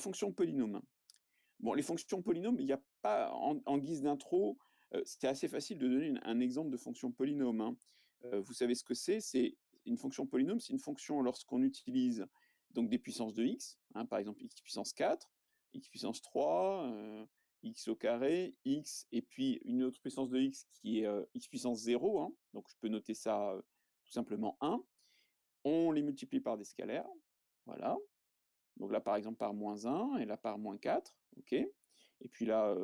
fonctions polynômes. Bon, les fonctions polynômes, il y a pas en guise d'intro, c'est assez facile de donner un exemple de fonction polynôme, hein. Vous savez ce que c'est? C'est une fonction polynôme, c'est une fonction lorsqu'on utilise donc des puissances de x, hein, par exemple x puissance 4, x puissance 3, x au carré, x et puis une autre puissance de x qui est, x puissance 0, hein, donc je peux noter ça, tout simplement 1. On les multiplie par des scalaires, voilà. Donc là, par exemple, par -1 et là par -4, OK. Et puis là,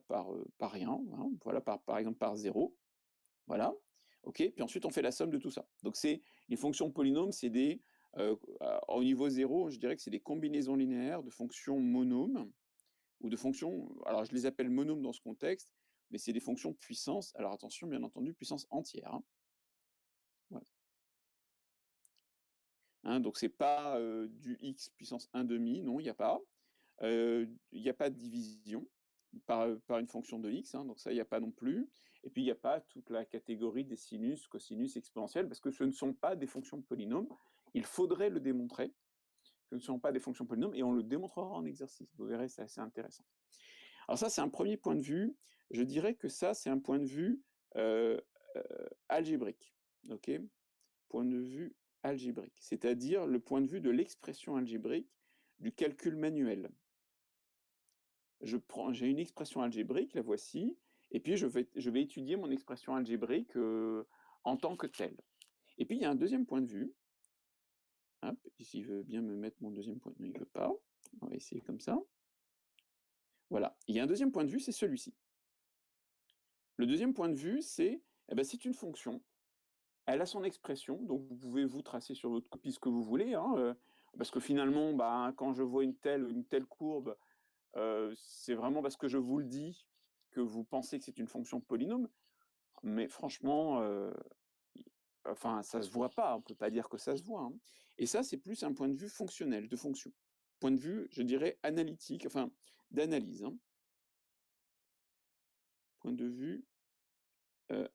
par rien, hein, voilà, par exemple par 0, voilà, OK. Puis ensuite, on fait la somme de tout ça. Donc c'est les fonctions polynômes, c'est des, au niveau 0, je dirais que c'est des combinaisons linéaires de fonctions monômes ou de fonctions, alors je les appelle monômes dans ce contexte, mais c'est des fonctions puissance, alors attention, bien entendu, puissance entière, hein. Voilà. Hein, donc c'est pas, du x puissance 1/2, non, il y a pas. Il y a pas de division par une fonction de x, hein, donc ça, il y a pas non plus. Et puis il y a pas toute la catégorie des sinus, cosinus, exponentielles, parce que ce ne sont pas des fonctions polynômes. Il faudrait le démontrer, que ce ne sont pas des fonctions polynômes, et on le démontrera en exercice. Vous verrez, c'est assez intéressant. Alors ça, c'est un premier point de vue. Je dirais que ça, c'est un point de vue, algébrique, OK? Point de vue algébrique, c'est-à-dire le point de vue de l'expression algébrique du calcul manuel. J'ai une expression algébrique, la voici, et puis je vais étudier mon expression algébrique, en tant que telle. Et puis il y a un deuxième point de vue, hop, ici il veut bien me mettre mon deuxième point de vue, il veut pas, on va essayer comme ça. Voilà, il y a un deuxième point de vue, c'est celui-ci. Le deuxième point de vue, c'est, eh ben, c'est une fonction. Elle a son expression, donc vous pouvez vous tracer sur votre copie ce que vous voulez, hein, parce que finalement, bah, quand je vois une telle courbe, c'est vraiment parce que je vous le dis que vous pensez que c'est une fonction polynôme, mais franchement, enfin, ça se voit pas, on peut pas dire que ça se voit, hein. Et ça, c'est plus un point de vue fonctionnel, de fonction. Point de vue, je dirais, analytique, enfin, d'analyse, hein. Point de vue, heu,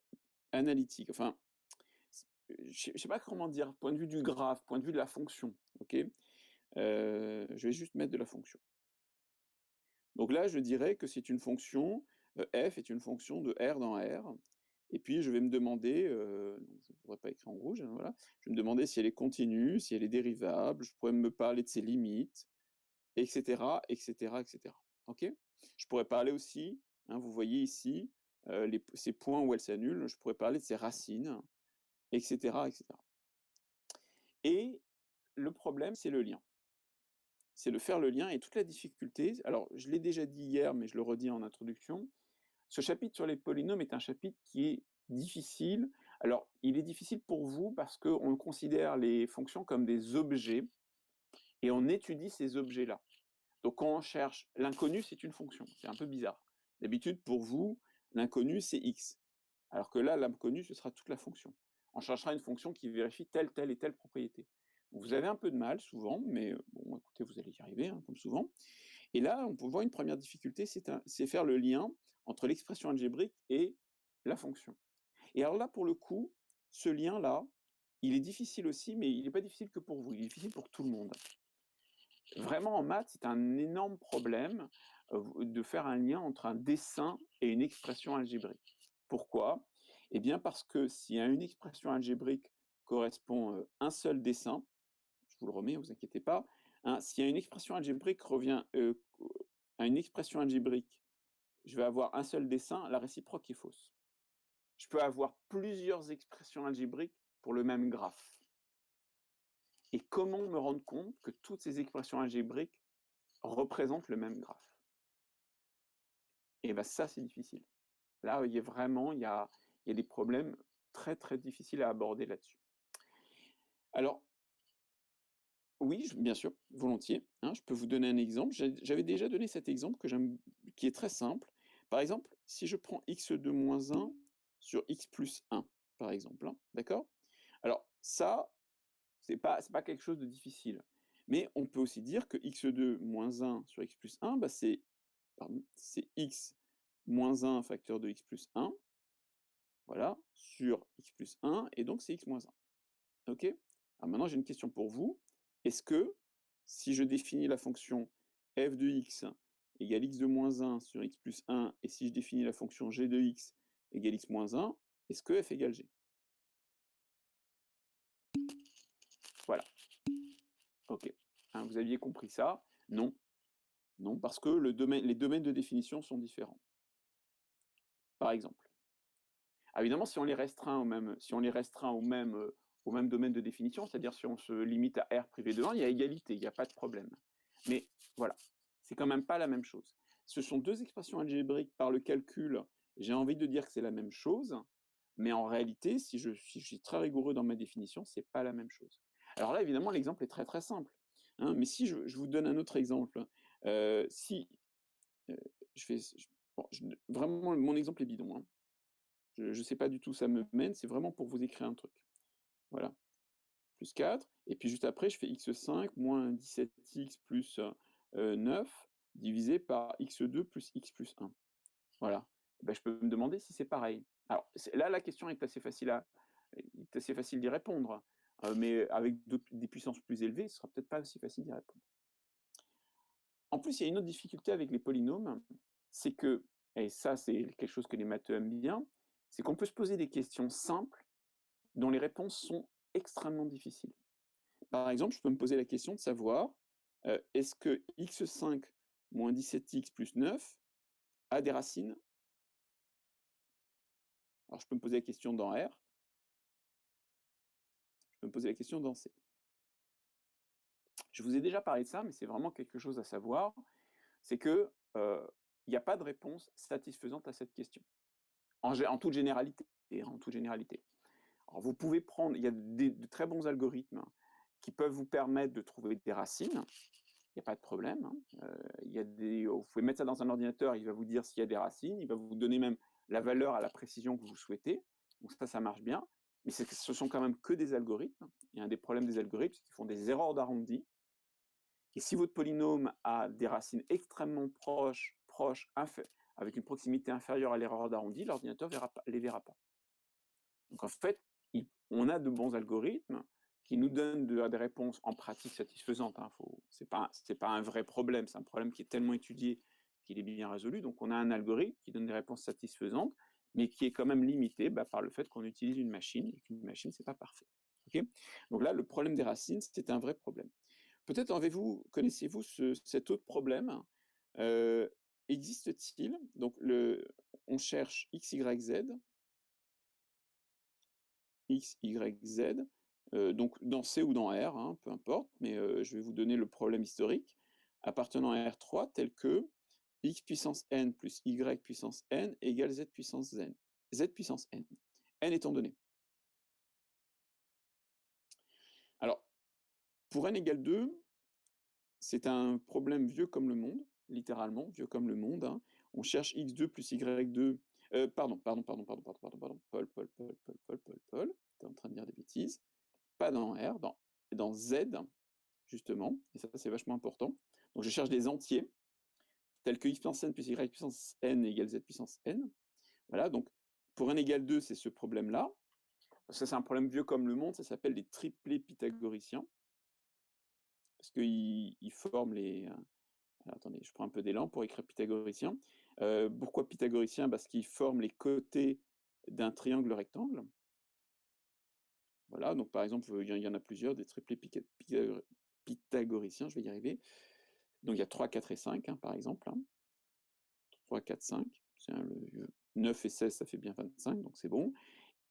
analytique, enfin, je sais pas comment dire, point de vue du graphe, point de vue de la fonction, OK? Je vais juste mettre de la fonction. Donc là, je dirais que c'est une fonction, f est une fonction de R dans R, et puis je vais me demander, donc je ne devrais pas écrire en rouge, hein, voilà. Je vais me demander si elle est continue, si elle est dérivable, je pourrais me parler de ses limites, et cetera, et cetera, et cetera. OK? Je pourrais parler aussi, hein, vous voyez ici, ces points où elle s'annule, je pourrais parler de ses racines, et cetera, et cetera. Et le problème, c'est le lien. C'est de faire le lien, et toute la difficulté, alors je l'ai déjà dit hier, mais je le redis en introduction, ce chapitre sur les polynômes est un chapitre qui est difficile. Alors, il est difficile pour vous parce qu'on considère les fonctions comme des objets et on étudie ces objets-là. Donc, quand on cherche l'inconnu, c'est une fonction. C'est un peu bizarre. D'habitude, pour vous, l'inconnu, c'est x. Alors que là, l'inconnu, ce sera toute la fonction. On cherchera une fonction qui vérifie telle, telle et telle propriété. Vous avez un peu de mal souvent, mais bon, écoutez, vous allez y arriver, hein, comme souvent. Et là, on peut voir une première difficulté, c'est faire le lien entre l'expression algébrique et la fonction. Et alors là, pour le coup, ce lien-là, il est difficile aussi, mais il n'est pas difficile que pour vous, il est difficile pour tout le monde. Vraiment, en maths, c'est un énorme problème de faire un lien entre un dessin et une expression algébrique. Pourquoi? Eh bien parce que si à une expression algébrique correspond un seul dessin, je vous le remets, ne vous inquiétez pas, hein, si à une expression algébrique revient à une expression algébrique, je vais avoir un seul dessin, la réciproque est fausse. Je peux avoir plusieurs expressions algébriques pour le même graphe. Et comment me rendre compte que toutes ces expressions algébriques représentent le même graphe? Et bien ça, c'est difficile. Là, il y a des problèmes très, très difficiles à aborder là-dessus. Alors, oui, bien sûr, volontiers, hein, je peux vous donner un exemple. J'avais déjà donné cet exemple qui est très simple. Par exemple, si je prends x2 moins 1 sur x plus 1, par exemple, hein, d'accord? Alors ça, c'est pas quelque chose de difficile. Mais on peut aussi dire que x2 moins 1 sur x plus 1, bah, c'est x moins 1 facteur de x plus 1, voilà, sur x plus 1, et donc c'est x moins 1. OK? Alors maintenant, j'ai une question pour vous. Est-ce que, si je définis la fonction f de x égale x de moins 1 sur x plus 1, et si je définis la fonction g de x égale x moins 1, est-ce que f égale g? Voilà, ok. Hein, vous aviez compris ça? Non, non, parce que les domaines de définition sont différents. Par exemple. Ah, évidemment, si on les restreint au même domaine de définition, c'est-à-dire si on se limite à R privé de 1, il y a égalité, il n'y a pas de problème. Mais voilà, c'est quand même pas la même chose. Ce sont deux expressions algébriques par le calcul, j'ai envie de dire que c'est la même chose, mais en réalité, si je suis très rigoureux dans ma définition, c'est pas la même chose. Alors là, évidemment, l'exemple est très très simple, hein, mais si je vous donne un autre exemple, si je fais, bon, vraiment, mon exemple est bidon, hein. Je ne sais pas du tout où ça me mène, c'est vraiment pour vous écrire un truc. Voilà, plus 4, et puis juste après, je fais x5 moins 17x plus 9 divisé par x2 plus x plus 1. Voilà. Ben, je peux me demander si c'est pareil. Alors, là, la question est assez facile d'y répondre, mais avec des puissances plus élevées, ce sera peut-être pas aussi facile d'y répondre. En plus, il y a une autre difficulté avec les polynômes, c'est que, et ça, c'est quelque chose que les matheux aiment bien, c'est qu'on peut se poser des questions simples dont les réponses sont extrêmement difficiles. Par exemple, je peux me poser la question de savoir, est-ce que x5 moins 17x plus 9 a des racines? Alors, je peux me poser la question dans R, je peux me poser la question dans C. Je vous ai déjà parlé de ça, mais c'est vraiment quelque chose à savoir, c'est que il n'y a pas de réponse satisfaisante à cette question, en toute généralité. En toute généralité. Alors, vous pouvez prendre, il y a de très bons algorithmes qui peuvent vous permettre de trouver des racines, il n'y a pas de problème, hein. Vous pouvez mettre ça dans un ordinateur, il va vous dire s'il y a des racines, il va vous donner même la valeur à la précision que vous souhaitez, donc ça marche bien, mais ce sont quand même que des algorithmes, et un des problèmes des algorithmes, c'est qu'ils font des erreurs d'arrondi, et si votre polynôme a des racines extrêmement proches, avec une proximité inférieure à l'erreur d'arrondi, l'ordinateur les verra pas. Donc en fait, on a de bons algorithmes qui nous donnent des réponses en pratique satisfaisantes, hein. C'est pas un vrai problème, c'est un problème qui est tellement étudié qu'il est bien résolu. Donc on a un algorithme qui donne des réponses satisfaisantes, mais qui est quand même limité par le fait qu'on utilise une machine, et qu'une machine, c'est pas parfait. Okay, donc là, le problème des racines, c'est un vrai problème. Peut-être connaissez-vous cet autre problème? Existe-t-il, donc on cherche x, y, z, X, Y, Z, donc dans C ou dans R, hein, peu importe, mais je vais vous donner le problème historique appartenant à R3 tel que x puissance n plus y puissance n égale z puissance n. Z puissance n. N étant donné. Alors, pour n égale 2, c'est un problème vieux comme le monde, littéralement, vieux comme le monde, hein. On cherche x2 plus y2. Pardon, Paul, t'es en train de dire des bêtises. Pas dans R, dans Z, justement, et ça c'est vachement important. Donc je cherche des entiers, tels que x puissance n plus y puissance n égale z puissance n. Voilà, donc pour n égale 2, c'est ce problème-là. Ça c'est un problème vieux comme le monde, ça s'appelle les triplés pythagoriciens, parce qu'ils forment les... Alors, attendez, je prends un peu d'élan pour écrire pythagoricien. Pourquoi pythagoricien? Parce qu'ils forment les côtés d'un triangle rectangle. Voilà, donc par exemple, il y en a plusieurs, des triplés pythagoriciens, je vais y arriver. Donc il y a 3, 4 et 5, hein, par exemple. 3, 4, 5. 9 et 16, ça fait bien 25, donc c'est bon.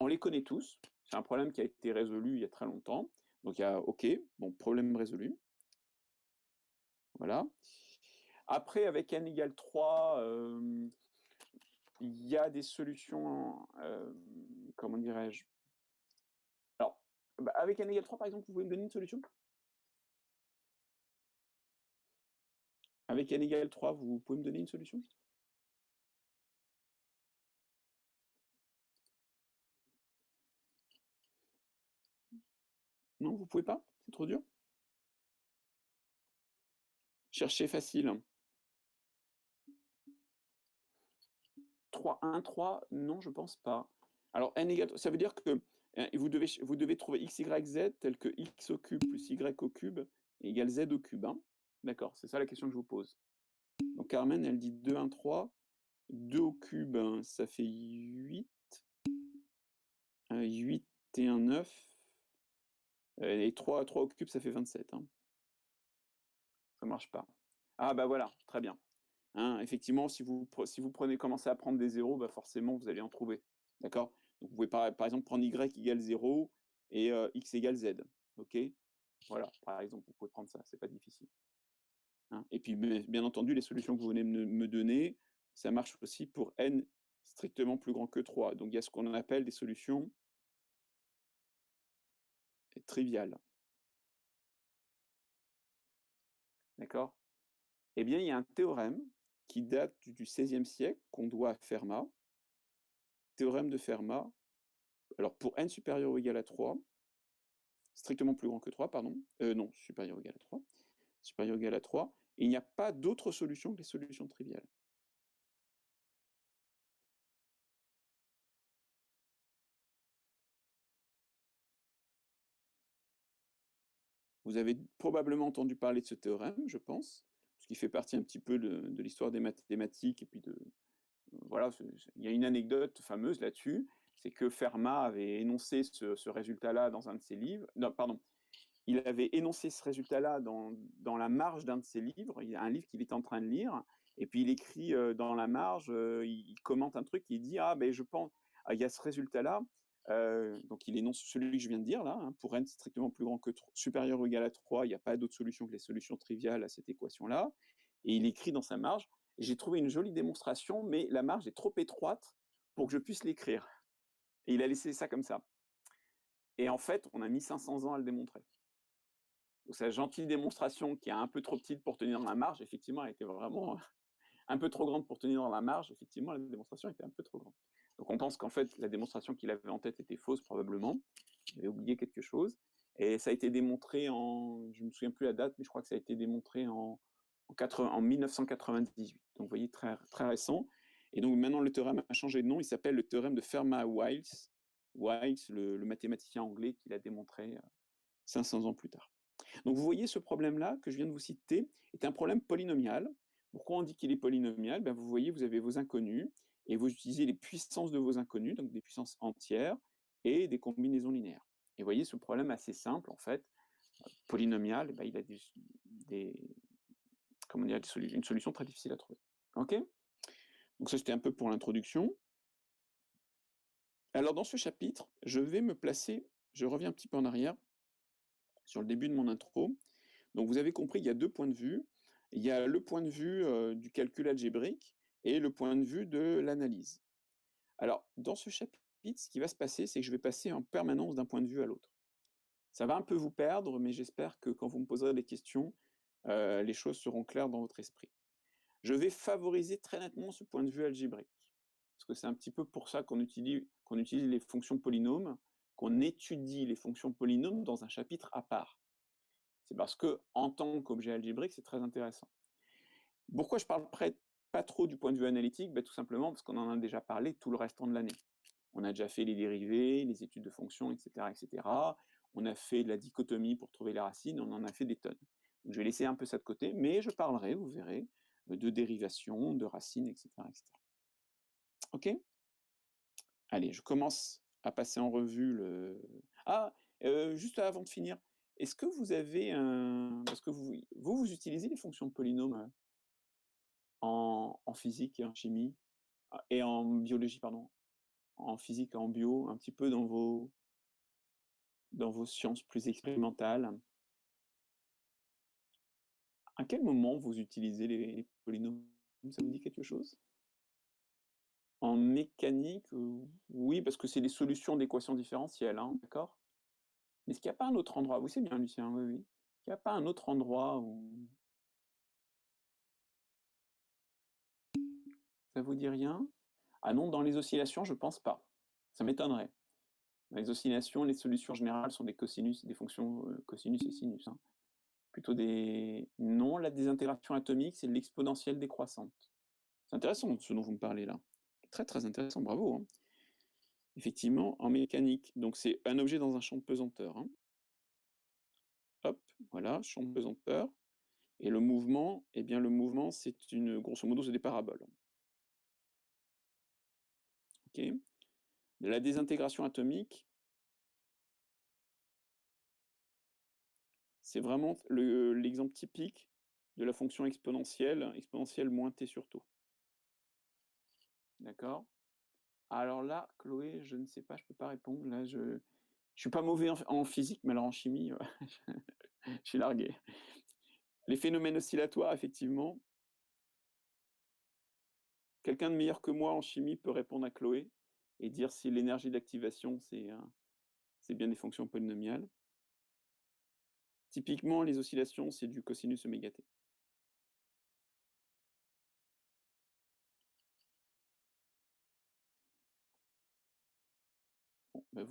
On les connaît tous. C'est un problème qui a été résolu il y a très longtemps. Donc il y a OK, bon, problème résolu. Voilà. Après, avec n égale 3, il y a des solutions, comment dirais-je? Alors, avec n égale 3, par exemple, vous pouvez me donner une solution? Avec n égale 3, vous pouvez me donner une solution? Non, vous pouvez pas? C'est trop dur? Cherchez facile. 3, 1, 3, non, je pense pas. Alors, n égale, ça veut dire que vous devez trouver x, y, z tel que x au cube plus y au cube égale z au cube, hein. D'accord, c'est ça la question que je vous pose. Donc Carmen, elle dit 2, 1, 3. 2 au cube, hein, ça fait 8. 8 et un 9. Et 3 au cube, ça fait 27, hein. Ça marche pas. Ah bah voilà, très bien. Hein, effectivement, si vous prenez commencez à prendre des zéros, bah forcément, vous allez en trouver. D'accord? Donc vous pouvez par exemple prendre y égale 0 et x égale z. OK? Voilà, par exemple, vous pouvez prendre ça, c'est pas difficile. Hein? Et puis bien entendu, les solutions que vous venez de me donner, ça marche aussi pour n strictement plus grand que 3. Donc il y a ce qu'on appelle des solutions triviales. D'accord? Eh bien, il y a un théorème qui date du XVIe siècle qu'on doit à Fermat. Théorème de Fermat. Alors pour n supérieur ou égal à 3, strictement plus grand que 3, pardon. Non, supérieur ou égal à 3. Supérieur ou égal à 3. Et il n'y a pas d'autre solution que les solutions triviales. Vous avez probablement entendu parler de ce théorème, je pense, parce qu'il fait partie un petit peu de l'histoire des mathématiques. Et puis voilà, il y a une anecdote fameuse là-dessus, c'est que Fermat avait énoncé ce résultat-là dans un de ses livres. Non, pardon, il avait énoncé ce résultat-là dans la marge d'un de ses livres. Il y a un livre qu'il est en train de lire, et puis il écrit dans la marge, il commente un truc, il dit ah ben je pense, il y a ce résultat-là. Donc il énonce celui que je viens de dire là, hein, pour n strictement plus grand que 3, supérieur ou égal à 3, il n'y a pas d'autre solution que les solutions triviales à cette équation-là. Et il écrit dans sa marge, j'ai trouvé une jolie démonstration, mais la marge est trop étroite pour que je puisse l'écrire. Et il a laissé ça comme ça. Et en fait, on a mis 500 ans à le démontrer. Donc sa gentille démonstration qui est un peu trop petite pour tenir dans la marge, effectivement, elle était vraiment un peu trop grande pour tenir dans la marge. Effectivement, la démonstration était un peu trop grande. Donc on pense qu'en fait, la démonstration qu'il avait en tête était fausse probablement. Il avait oublié quelque chose. Et ça a été démontré je ne me souviens plus la date, mais je crois que ça a été démontré en 1998. Donc vous voyez, très, très récent. Et donc maintenant, le théorème a changé de nom. Il s'appelle le théorème de Fermat-Wiles. Wiles, le mathématicien anglais qui l'a démontré 500 ans plus tard. Donc vous voyez, ce problème-là que je viens de vous citer est un problème polynomial. Pourquoi on dit qu'il est polynomial? Ben, vous voyez, vous avez vos inconnus et vous utilisez les puissances de vos inconnus, donc des puissances entières et des combinaisons linéaires. Et vous voyez, ce problème assez simple, en fait, polynomial, ben, il a des, comment dire, une solution très difficile à trouver. OK? Donc ça, c'était un peu pour l'introduction. Alors dans ce chapitre, je vais me placer, je reviens un petit peu en arrière, sur le début de mon intro. Donc vous avez compris, il y a 2 points de vue. Il y a le point de vue, du calcul algébrique et le point de vue de l'analyse. Alors, dans ce chapitre, ce qui va se passer, c'est que je vais passer en permanence d'un point de vue à l'autre. Ça va un peu vous perdre, mais j'espère que quand vous me poserez des questions, les choses seront claires dans votre esprit. Je vais favoriser très nettement ce point de vue algébrique, parce que c'est un petit peu pour ça qu'on utilise les fonctions polynômes, qu'on étudie les fonctions polynômes dans un chapitre à part. C'est parce que, en tant qu'objet algébrique, c'est très intéressant. Pourquoi je parle pas trop du point de vue analytique? Tout simplement parce qu'on en a déjà parlé tout le restant de l'année. On a déjà fait les dérivés, les études de fonctions, etc., etc. On a fait de la dichotomie pour trouver les racines, on en a fait des tonnes. Donc je vais laisser un peu ça de côté, mais je parlerai, vous verrez, de dérivation, de racines, etc., etc. OK? Allez, je commence à passer en revue le ah, juste avant de finir, est-ce que vous avez un parce que vous utilisez les fonctions de polynômes, en physique et en chimie? Ah, et en biologie, pardon. En physique et en bio, un petit peu dans vos sciences plus expérimentales. À quel moment vous utilisez les polynômes? Ça vous dit quelque chose? En mécanique, oui, parce que c'est des solutions d'équations différentielles, hein, d'accord? Mais est-ce qu'il n'y a pas un autre endroit? Oui, c'est bien Lucien, oui, oui. Il n'y a pas un autre endroit où ça vous dit rien? Ah non, dans les oscillations, je pense pas. Ça m'étonnerait. Dans les oscillations, les solutions générales sont des cosinus, des fonctions, cosinus et sinus, hein. Plutôt des non, la désintégration atomique, c'est l'exponentielle décroissante. C'est intéressant ce dont vous me parlez là. Très, très intéressant, bravo, hein. Effectivement, en mécanique, donc c'est un objet dans un champ de pesanteur, hein. Hop, voilà, champ de pesanteur. Et le mouvement, eh bien, le mouvement, c'est une grosso modo, c'est des paraboles, OK? De la désintégration atomique, c'est vraiment l'exemple typique de la fonction exponentielle, exponentielle moins t sur tau, d'accord? Alors là, Chloé, je ne sais pas, je peux pas répondre. Là, je suis pas mauvais en physique, mais alors en chimie, je suis largué. Les phénomènes oscillatoires, effectivement, quelqu'un de meilleur que moi en chimie peut répondre à Chloé et dire si l'énergie d'activation, c'est bien des fonctions polynomiales. Typiquement, les oscillations, c'est du cosinus oméga t. Bon, bah,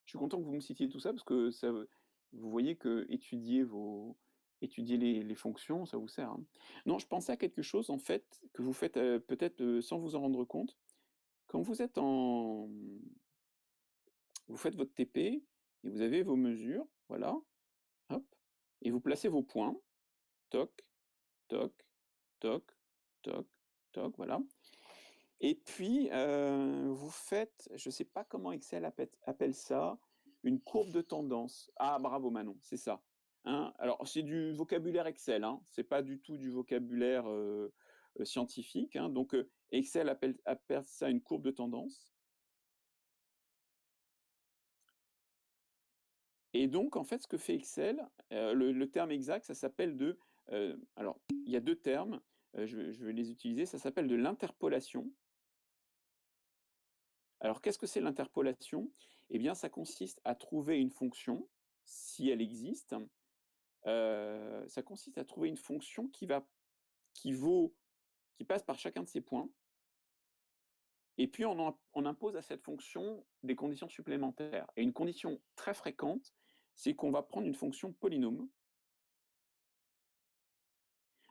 je suis content que vous me citiez tout ça parce que ça, vous voyez que étudier les fonctions, ça vous sert, hein. Non, je pensais à quelque chose en fait que vous faites, peut-être, sans vous en rendre compte. Quand vous faites votre TP et vous avez vos mesures, voilà, hop, et vous placez vos points, toc, toc, toc, toc, toc, voilà. Et puis, vous faites, je ne sais pas comment Excel appelle ça, une courbe de tendance. Ah bravo Manon, c'est ça, hein. Alors c'est du vocabulaire Excel, hein, c'est pas du tout du vocabulaire, scientifique, hein, donc Excel appelle ça une courbe de tendance. Et donc en fait, ce que fait Excel, le terme exact, ça s'appelle alors il y a 2 termes, je vais les utiliser, ça s'appelle de l'interpolation. Alors, qu'est-ce que c'est l'interpolation? Eh bien, ça consiste à trouver une fonction, si elle existe, ça consiste à trouver une fonction qui vaut qui passe par chacun de ces points et puis on impose à cette fonction des conditions supplémentaires et une condition très fréquente, c'est qu'on va prendre une fonction polynôme.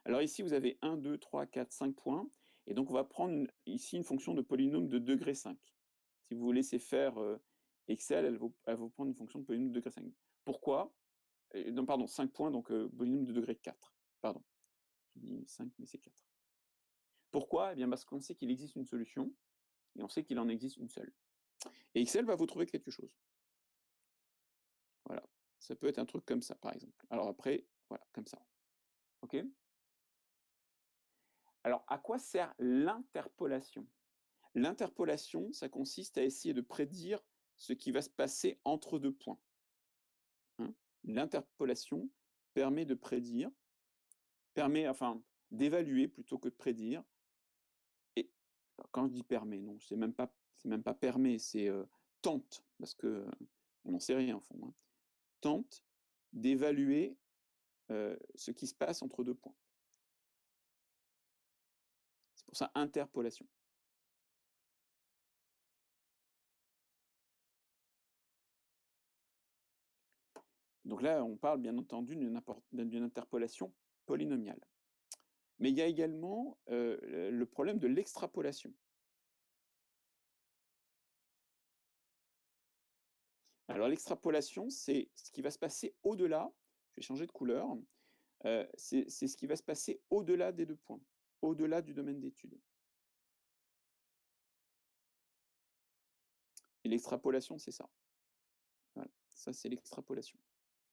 Alors ici, vous avez 1, 2, 3, 4, 5 points et donc on va prendre ici une fonction de polynôme de degré 5. Si vous laissez faire, Excel, elle va vous prendre une fonction de polynôme de degré 5. Pourquoi? Non, pardon, 5 points, donc polynôme de degré 4. Pardon, j'ai dit 5, mais c'est 4. Pourquoi? Eh bien parce qu'on sait qu'il existe une solution et on sait qu'il en existe une seule. Et Excel va vous trouver quelque chose. Voilà. Ça peut être un truc comme ça, par exemple. Alors après, voilà, comme ça. OK? Alors, à quoi sert l'interpolation? L'interpolation, ça consiste à essayer de prédire ce qui va se passer entre 2 points, hein. L'interpolation permet de prédire, enfin, d'évaluer plutôt que de prédire. Et quand je dis permet, non, c'est même pas permet, c'est, tente, parce que, on n'en sait rien au fond, hein. Tente d'évaluer, ce qui se passe entre 2 points. C'est pour ça interpolation. Donc là, on parle bien entendu d'une interpolation polynomiale. Mais il y a également, le problème de l'extrapolation. Alors l'extrapolation, c'est ce qui va se passer au-delà, je vais changer de couleur, c'est ce qui va se passer au-delà des 2 points, au-delà du domaine d'étude. Et l'extrapolation, c'est ça. Voilà, ça c'est l'extrapolation.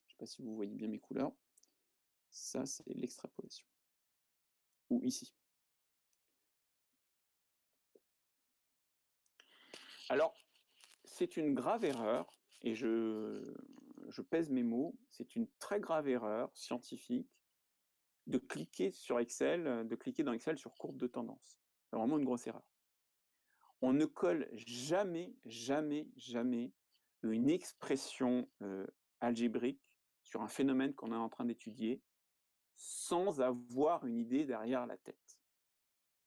Je ne sais pas si vous voyez bien mes couleurs. Ça, c'est l'extrapolation. Ou ici. Alors, c'est une grave erreur, et je pèse mes mots, c'est une très grave erreur scientifique de cliquer dans Excel sur courbe de tendance. C'est vraiment une grosse erreur. On ne colle jamais, jamais, jamais une expression, algébrique sur un phénomène qu'on est en train d'étudier, sans avoir une idée derrière la tête.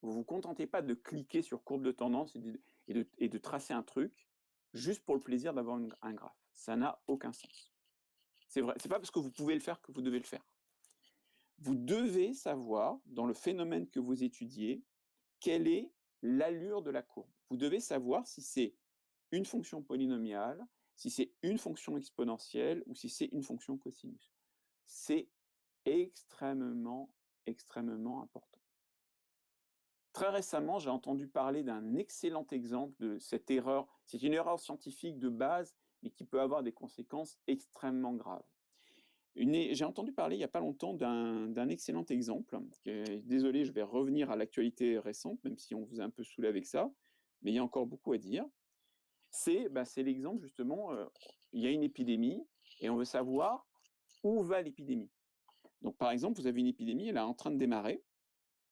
Vous vous contentez pas de cliquer sur courbe de tendance et de tracer un truc, juste pour le plaisir d'avoir un graphe. Ça n'a aucun sens. C'est vrai, c'est pas parce que vous pouvez le faire que vous devez le faire. Vous devez savoir, dans le phénomène que vous étudiez, quelle est l'allure de la courbe. Vous devez savoir si c'est une fonction polynomiale, si c'est une fonction exponentielle ou si c'est une fonction cosinus. C'est extrêmement, extrêmement important. Très récemment, j'ai entendu parler d'un excellent exemple de cette erreur. C'est une erreur scientifique de base, mais qui peut avoir des conséquences extrêmement graves. J'ai entendu parler il n'y a pas longtemps d'un excellent exemple. Désolé, je vais revenir à l'actualité récente, même si on vous a un peu saoulé avec ça, mais il y a encore beaucoup à dire. C'est l'exemple justement, il y a une épidémie et on veut savoir où va l'épidémie. Donc par exemple, vous avez une épidémie, elle est en train de démarrer.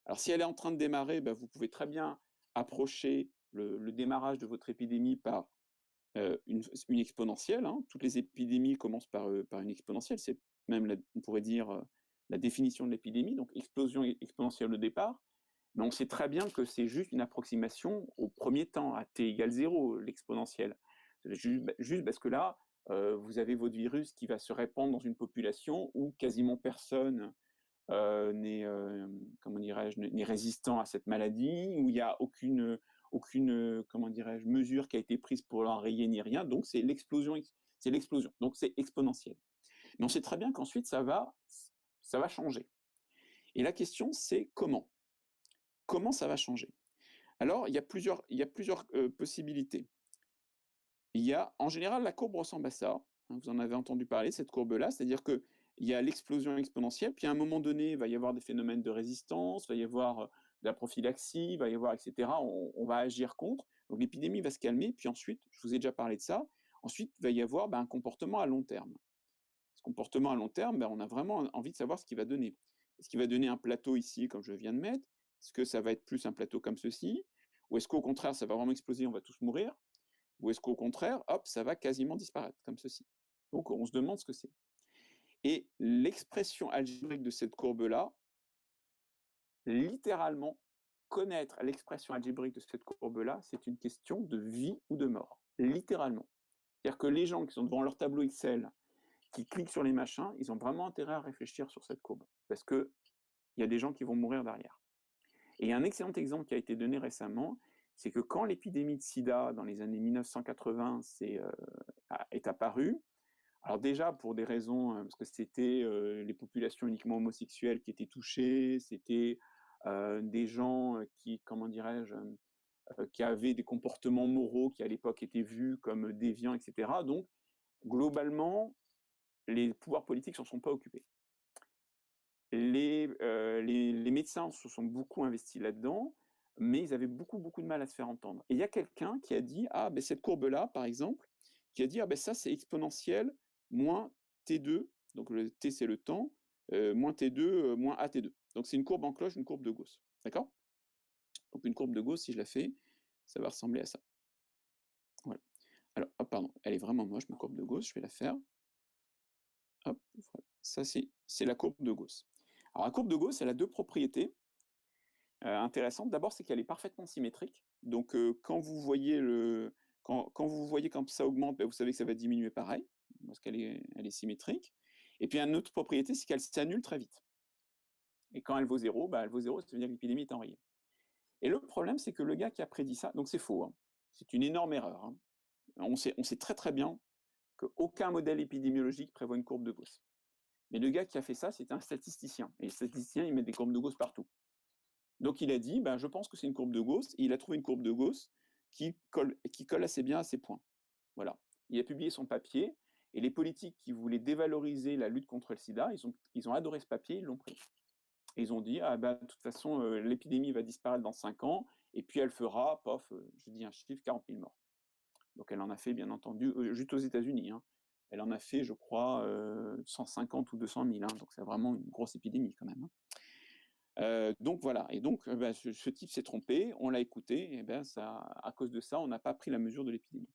Alors si elle est en train de démarrer, vous pouvez très bien approcher le démarrage de votre épidémie par une exponentielle, hein. Toutes les épidémies commencent par une exponentielle. C'est même, on pourrait dire, la définition de l'épidémie, donc explosion exponentielle au départ. Mais on sait très bien que c'est juste une approximation au premier temps, à t égale 0, l'exponentielle. Juste parce que là, vous avez votre virus qui va se répandre dans une population où quasiment personne n'est, comment dirais-je, n'est résistant à cette maladie, où il n'y a aucune, comment dirais-je, mesure qui a été prise pour l'enrayer ni rien. Donc c'est l'explosion. Donc c'est exponentiel. Mais on sait très bien qu'ensuite ça va changer. Et la question c'est comment. Comment ça va changer? Alors il y a plusieurs possibilités. Il y a, en général, la courbe ressemble à ça, hein, vous en avez entendu parler, cette courbe-là, c'est-à-dire qu'il y a l'explosion exponentielle, puis à un moment donné, il va y avoir des phénomènes de résistance, il va y avoir de la prophylaxie, il va y avoir, etc. On va agir contre, donc l'épidémie va se calmer, puis ensuite, je vous ai déjà parlé de ça, ensuite, il va y avoir un comportement à long terme. Ce comportement à long terme, on a vraiment envie de savoir ce qu'il va donner. Est-ce qu'il va donner un plateau ici, comme je viens de mettre? Est-ce que ça va être plus un plateau comme ceci? Ou est-ce qu'au contraire, ça va vraiment exploser, on va tous mourir? Ou est-ce qu'au contraire, hop, ça va quasiment disparaître, comme ceci? Donc on se demande ce que c'est. Et l'expression algébrique de cette courbe-là, littéralement, connaître l'expression algébrique de cette courbe-là, c'est une question de vie ou de mort. Littéralement. C'est-à-dire que les gens qui sont devant leur tableau Excel, qui cliquent sur les machins, ils ont vraiment intérêt à réfléchir sur cette courbe. Parce qu'il y a des gens qui vont mourir derrière. Et il y a un excellent exemple qui a été donné récemment, c'est que quand l'épidémie de sida, dans les années 1980, est apparue, alors déjà pour des raisons, parce que c'était les populations uniquement homosexuelles qui étaient touchées, c'était des gens qui, comment dirais-je, qui avaient des comportements moraux qui à l'époque étaient vus comme déviants, etc. Donc globalement, les pouvoirs politiques s'en sont pas occupés. Les médecins se sont beaucoup investis là-dedans, mais ils avaient beaucoup, beaucoup de mal à se faire entendre. Et il y a quelqu'un qui a dit, ah, ben, cette courbe-là, par exemple, qui a dit, ah, ben, ça, c'est exponentiel, moins T2, donc le T, c'est le temps, moins T2, moins AT2. Donc, c'est une courbe en cloche, une courbe de Gauss. D'accord? Donc, une courbe de Gauss, si je la fais, ça va ressembler à ça. Voilà. Alors, oh, pardon, elle est vraiment moche, ma courbe de Gauss, je vais la faire. Hop, voilà. Ça, c'est la courbe de Gauss. Alors, la courbe de Gauss, elle a deux propriétés intéressantes. D'abord, c'est qu'elle est parfaitement symétrique. Donc, quand vous voyez quand ça augmente, vous savez que ça va diminuer pareil, parce elle est symétrique. Et puis, une autre propriété, c'est qu'elle s'annule très vite. Et quand elle vaut 0, elle vaut 0, ça veut dire que l'épidémie est enrayée. Et le problème, c'est que le gars qui a prédit ça, donc c'est faux, hein, c'est une énorme erreur, hein. On sait très très bien qu'aucun modèle épidémiologique prévoit une courbe de Gauss. Mais le gars qui a fait ça, c'était un statisticien. Et les statisticiens, ils mettent des courbes de Gauss partout. Donc il a dit, je pense que c'est une courbe de Gauss, et il a trouvé une courbe de Gauss qui colle assez bien à ces points. Voilà. Il a publié son papier, et les politiques qui voulaient dévaloriser la lutte contre le sida, ils ont adoré ce papier, ils l'ont pris. Et ils ont dit, de toute façon, l'épidémie va disparaître dans 5 ans, et puis elle fera, je dis un chiffre, 40 000 morts. Donc elle en a fait, bien entendu, juste aux États-Unis, hein. Elle en a fait, je crois, 150 ou 200 000, hein, donc c'est vraiment une grosse épidémie quand même, hein. Donc voilà, et donc ce type s'est trompé, on l'a écouté, et à cause de ça, on n'a pas pris la mesure de l'épidémie.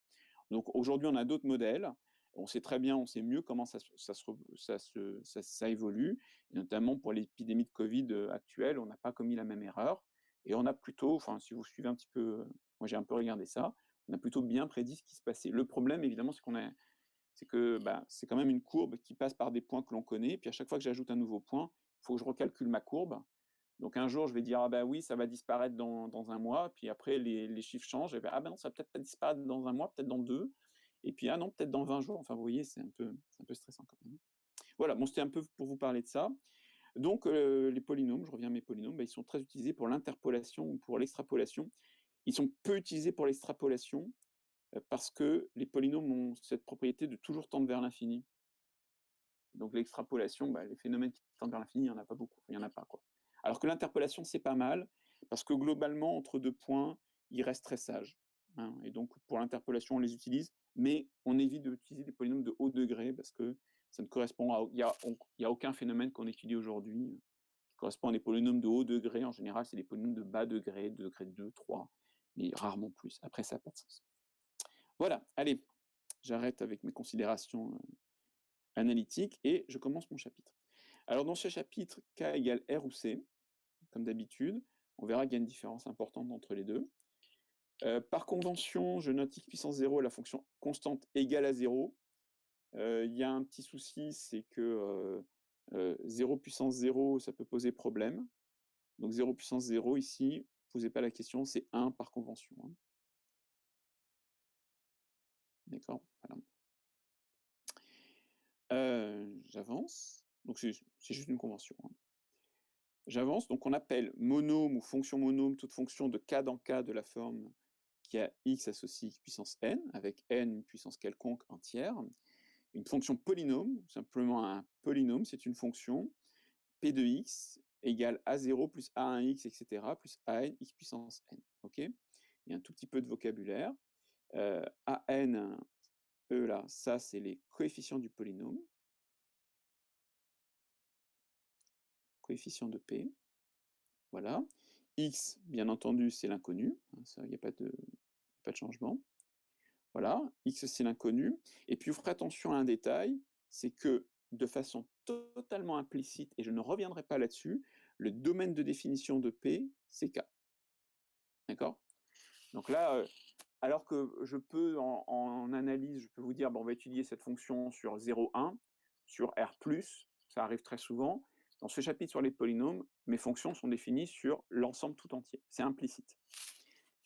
Donc aujourd'hui, on a d'autres modèles, on sait très bien, on sait mieux comment ça évolue, et notamment pour l'épidémie de Covid actuelle, on n'a pas commis la même erreur, et on a plutôt, enfin si vous suivez un petit peu, moi j'ai un peu regardé ça, on a plutôt bien prédit ce qui se passait. Le problème évidemment, c'est quand même une courbe qui passe par des points que l'on connaît, puis à chaque fois que j'ajoute un nouveau point, il faut que je recalcule ma courbe. Donc un jour, je vais dire, ah oui, ça va disparaître dans un mois, puis après les chiffres changent, et non, ça va peut-être pas disparaître dans un mois, peut-être dans deux. et puis, ah non, peut-être dans 20 jours. Enfin, vous voyez, c'est un peu stressant quand même. Voilà, bon, c'était un peu pour vous parler de ça. Donc, les polynômes, je reviens à mes polynômes, bah, ils sont très utilisés pour l'interpolation ou pour l'extrapolation. Ils sont peu utilisés pour l'extrapolation, parce que les polynômes ont cette propriété de toujours tendre vers l'infini. Donc l'extrapolation, bah, les phénomènes qui tendent vers l'infini, il y en a pas beaucoup, il y en a pas, quoi. Alors que l'interpolation, c'est pas mal, parce que globalement, entre 2 points, ils restent très sages, hein, et donc pour l'interpolation, on les utilise, mais on évite d'utiliser des polynômes de haut degré parce que ça ne correspond à il y a aucun phénomène qu'on étudie aujourd'hui, qui correspond à des polynômes de haut degré. En général, c'est des polynômes de bas degré, degré 2, 3, mais rarement plus. Après, ça a pas de sens. Voilà, allez, j'arrête avec mes considérations, analytiques et je commence mon chapitre. Alors dans ce chapitre, K égale R ou C, comme d'habitude, on verra qu'il y a une différence importante entre les deux. Par convention, je note x puissance 0 la fonction constante égale à 0. Il y a un petit souci, c'est que 0 puissance 0, ça peut poser problème. Donc 0 puissance 0 ici, ne posez pas la question, c'est 1 par convention, hein. D'accord, voilà. J'avance, donc c'est juste une convention, hein. J'avance, donc on appelle monôme ou fonction monôme toute fonction de k dans k de la forme qui a x associe x puissance n, avec n une puissance quelconque entière. Une fonction polynôme, simplement un polynôme, c'est une fonction p de x égale a0 plus a1x, etc., plus an x puissance n. Ok. Il y a un tout petit peu de vocabulaire. An, eux là, ça c'est les coefficients du polynôme, coefficients de p. Voilà. X, bien entendu, c'est l'inconnu, hein, ça, il n'y a pas de changement. Voilà, X, c'est l'inconnu. Et puis, vous ferez attention à un détail, c'est que de façon totalement implicite, et je ne reviendrai pas là-dessus, le domaine de définition de P, c'est K. D'accord? Donc là, alors que je peux, en analyse, je peux vous dire, bon, on va étudier cette fonction sur 0, 1, sur R+, ça arrive très souvent. Dans ce chapitre sur les polynômes, mes fonctions sont définies sur l'ensemble tout entier. C'est implicite.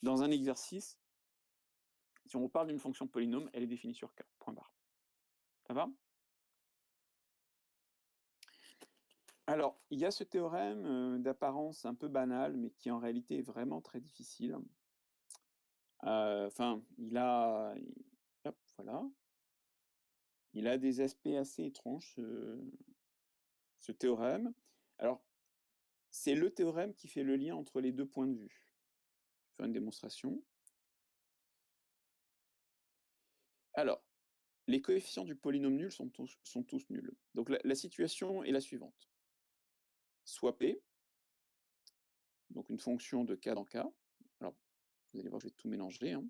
Dans un exercice, si on parle d'une fonction polynôme, elle est définie sur K, point barre. Ça va? Alors, il y a ce théorème d'apparence un peu banal, mais qui en réalité est vraiment très difficile. Enfin, hop, voilà. Il a des aspects assez étranges, ce théorème. Alors, c'est le théorème qui fait le lien entre les deux points de vue. Je vais faire une démonstration. Alors, les coefficients du polynôme nul sont tous nuls. Donc la situation est la suivante. Soit P, donc une fonction de k dans k. Alors, vous allez voir, je vais tout mélanger, hein.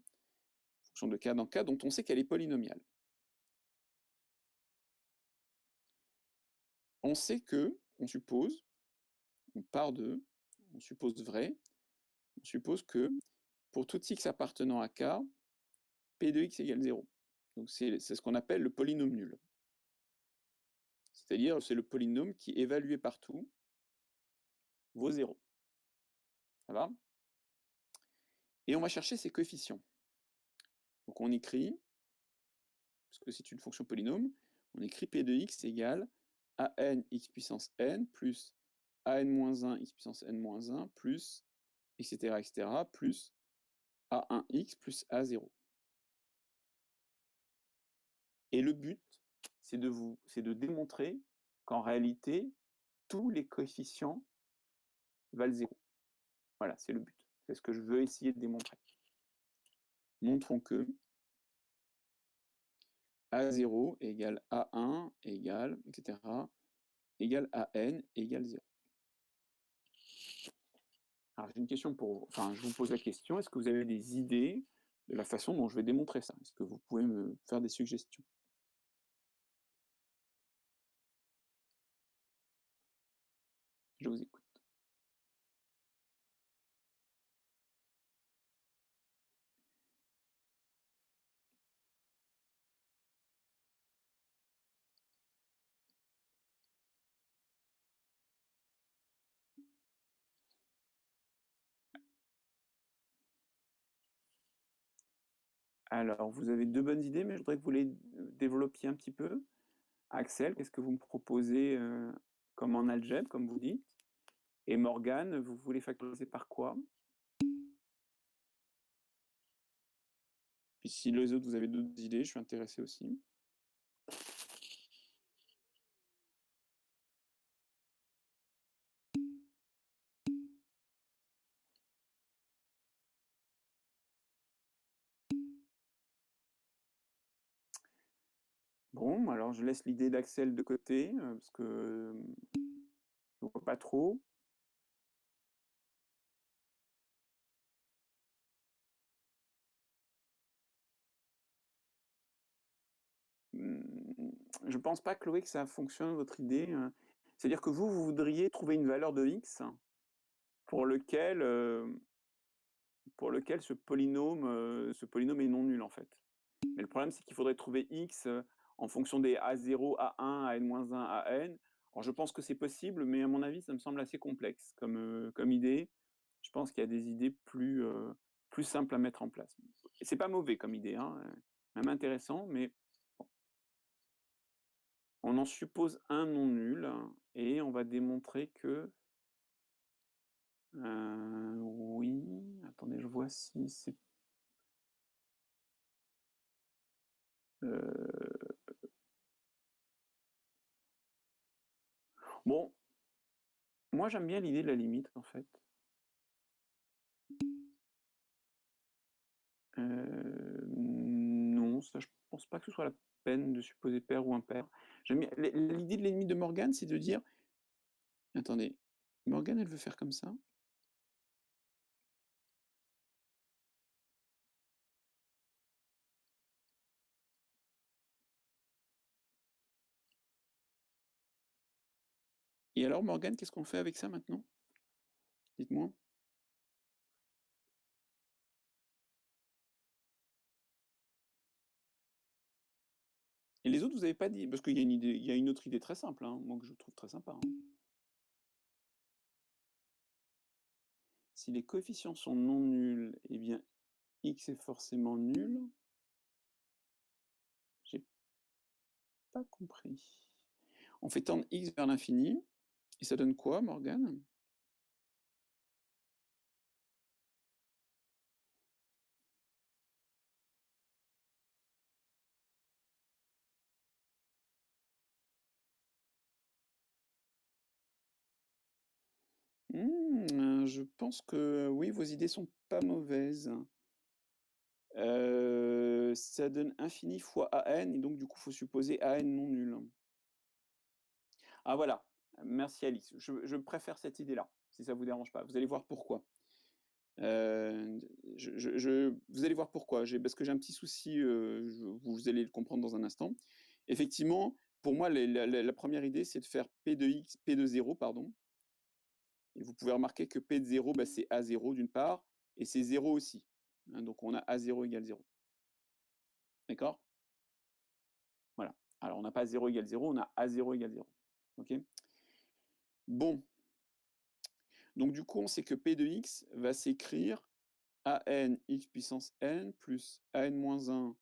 Fonction de k dans k, dont on sait qu'elle est polynomiale. On sait que, on suppose, on part de, on suppose vrai, on suppose que pour tout x appartenant à k, p de x égale 0. Donc c'est ce qu'on appelle le polynôme nul. C'est-à-dire, c'est le polynôme qui, évalué partout, vaut 0. Ça va? Et on va chercher ses coefficients. Donc on écrit, parce que c'est une fonction polynôme, on écrit p de x égale an x puissance n plus an-1 x puissance n-1 plus, etc., etc., plus a1x plus a0. Et le but, c'est de démontrer qu'en réalité, tous les coefficients valent 0. Voilà, c'est le but. C'est ce que je veux essayer de démontrer. Montrons que A0 égale A1 égale, etc., égale AN égale 0. Alors j'ai une question pour vous. Enfin, je vous pose la question, est-ce que vous avez des idées de la façon dont je vais démontrer ça? Est-ce que vous pouvez me faire des suggestions? Je vous écoute. Alors, vous avez 2 bonnes idées, mais je voudrais que vous les développiez un petit peu. Axel, qu'est-ce que vous me proposez, comme en algèbre, comme vous dites? Et Morgane, vous voulez factoriser par quoi? Puis si les autres, vous avez d'autres idées, je suis intéressé aussi. Bon, alors je laisse l'idée d'Axel de côté, parce que, je vois pas trop. Mmh, je pense pas, Chloé, que ça fonctionne votre idée, c'est-à-dire que vous voudriez trouver une valeur de X pour lequel, ce polynôme est non nul, en fait. Mais le problème, c'est qu'il faudrait trouver X, en fonction des A0, A1, AN-1, AN. Alors je pense que c'est possible, mais à mon avis, ça me semble assez complexe comme idée. Je pense qu'il y a des idées plus simples à mettre en place. Et c'est pas mauvais comme idée, hein, même intéressant, mais bon. On en suppose un non nul et on va démontrer que, oui, attendez, je vois si c'est, heu, bon, moi j'aime bien l'idée de la limite, en fait. Non, ça je pense pas que ce soit la peine de supposer pair ou impair. J'aime bien l'idée de l'ennemi de Morgane, c'est de dire: «Attendez, Morgane, elle veut faire comme ça, et alors Morgane, qu'est-ce qu'on fait avec ça maintenant? Dites-moi?» Et les autres, vous avez pas dit? Parce qu'il y a une idée, il y a une autre idée très simple, hein, moi que je trouve très sympa, hein. Si les coefficients sont non nuls, eh bien X est forcément nul. J'ai pas compris. On fait tendre X vers l'infini et ça donne quoi, Morgane? Je pense que oui, vos idées sont pas mauvaises. Ça donne infini fois AN et donc du coup, faut supposer AN non nul. Ah voilà, merci Alice. Je préfère cette idée-là, si ça vous dérange pas. Vous allez voir pourquoi. Vous allez voir pourquoi. Parce que j'ai un petit souci, vous allez le comprendre dans un instant. Effectivement, pour moi, la 1re idée, c'est de faire P de X, P de 0, pardon, et vous pouvez remarquer que P de 0, bah, c'est A0 d'une part, et c'est 0 aussi, hein, donc on a A0 égale 0. D'accord? Voilà. Alors on n'a pas 0 égale 0, on a A0 égale 0. OK? Bon, donc du coup, on sait que P de X va s'écrire AN X puissance N plus AN-1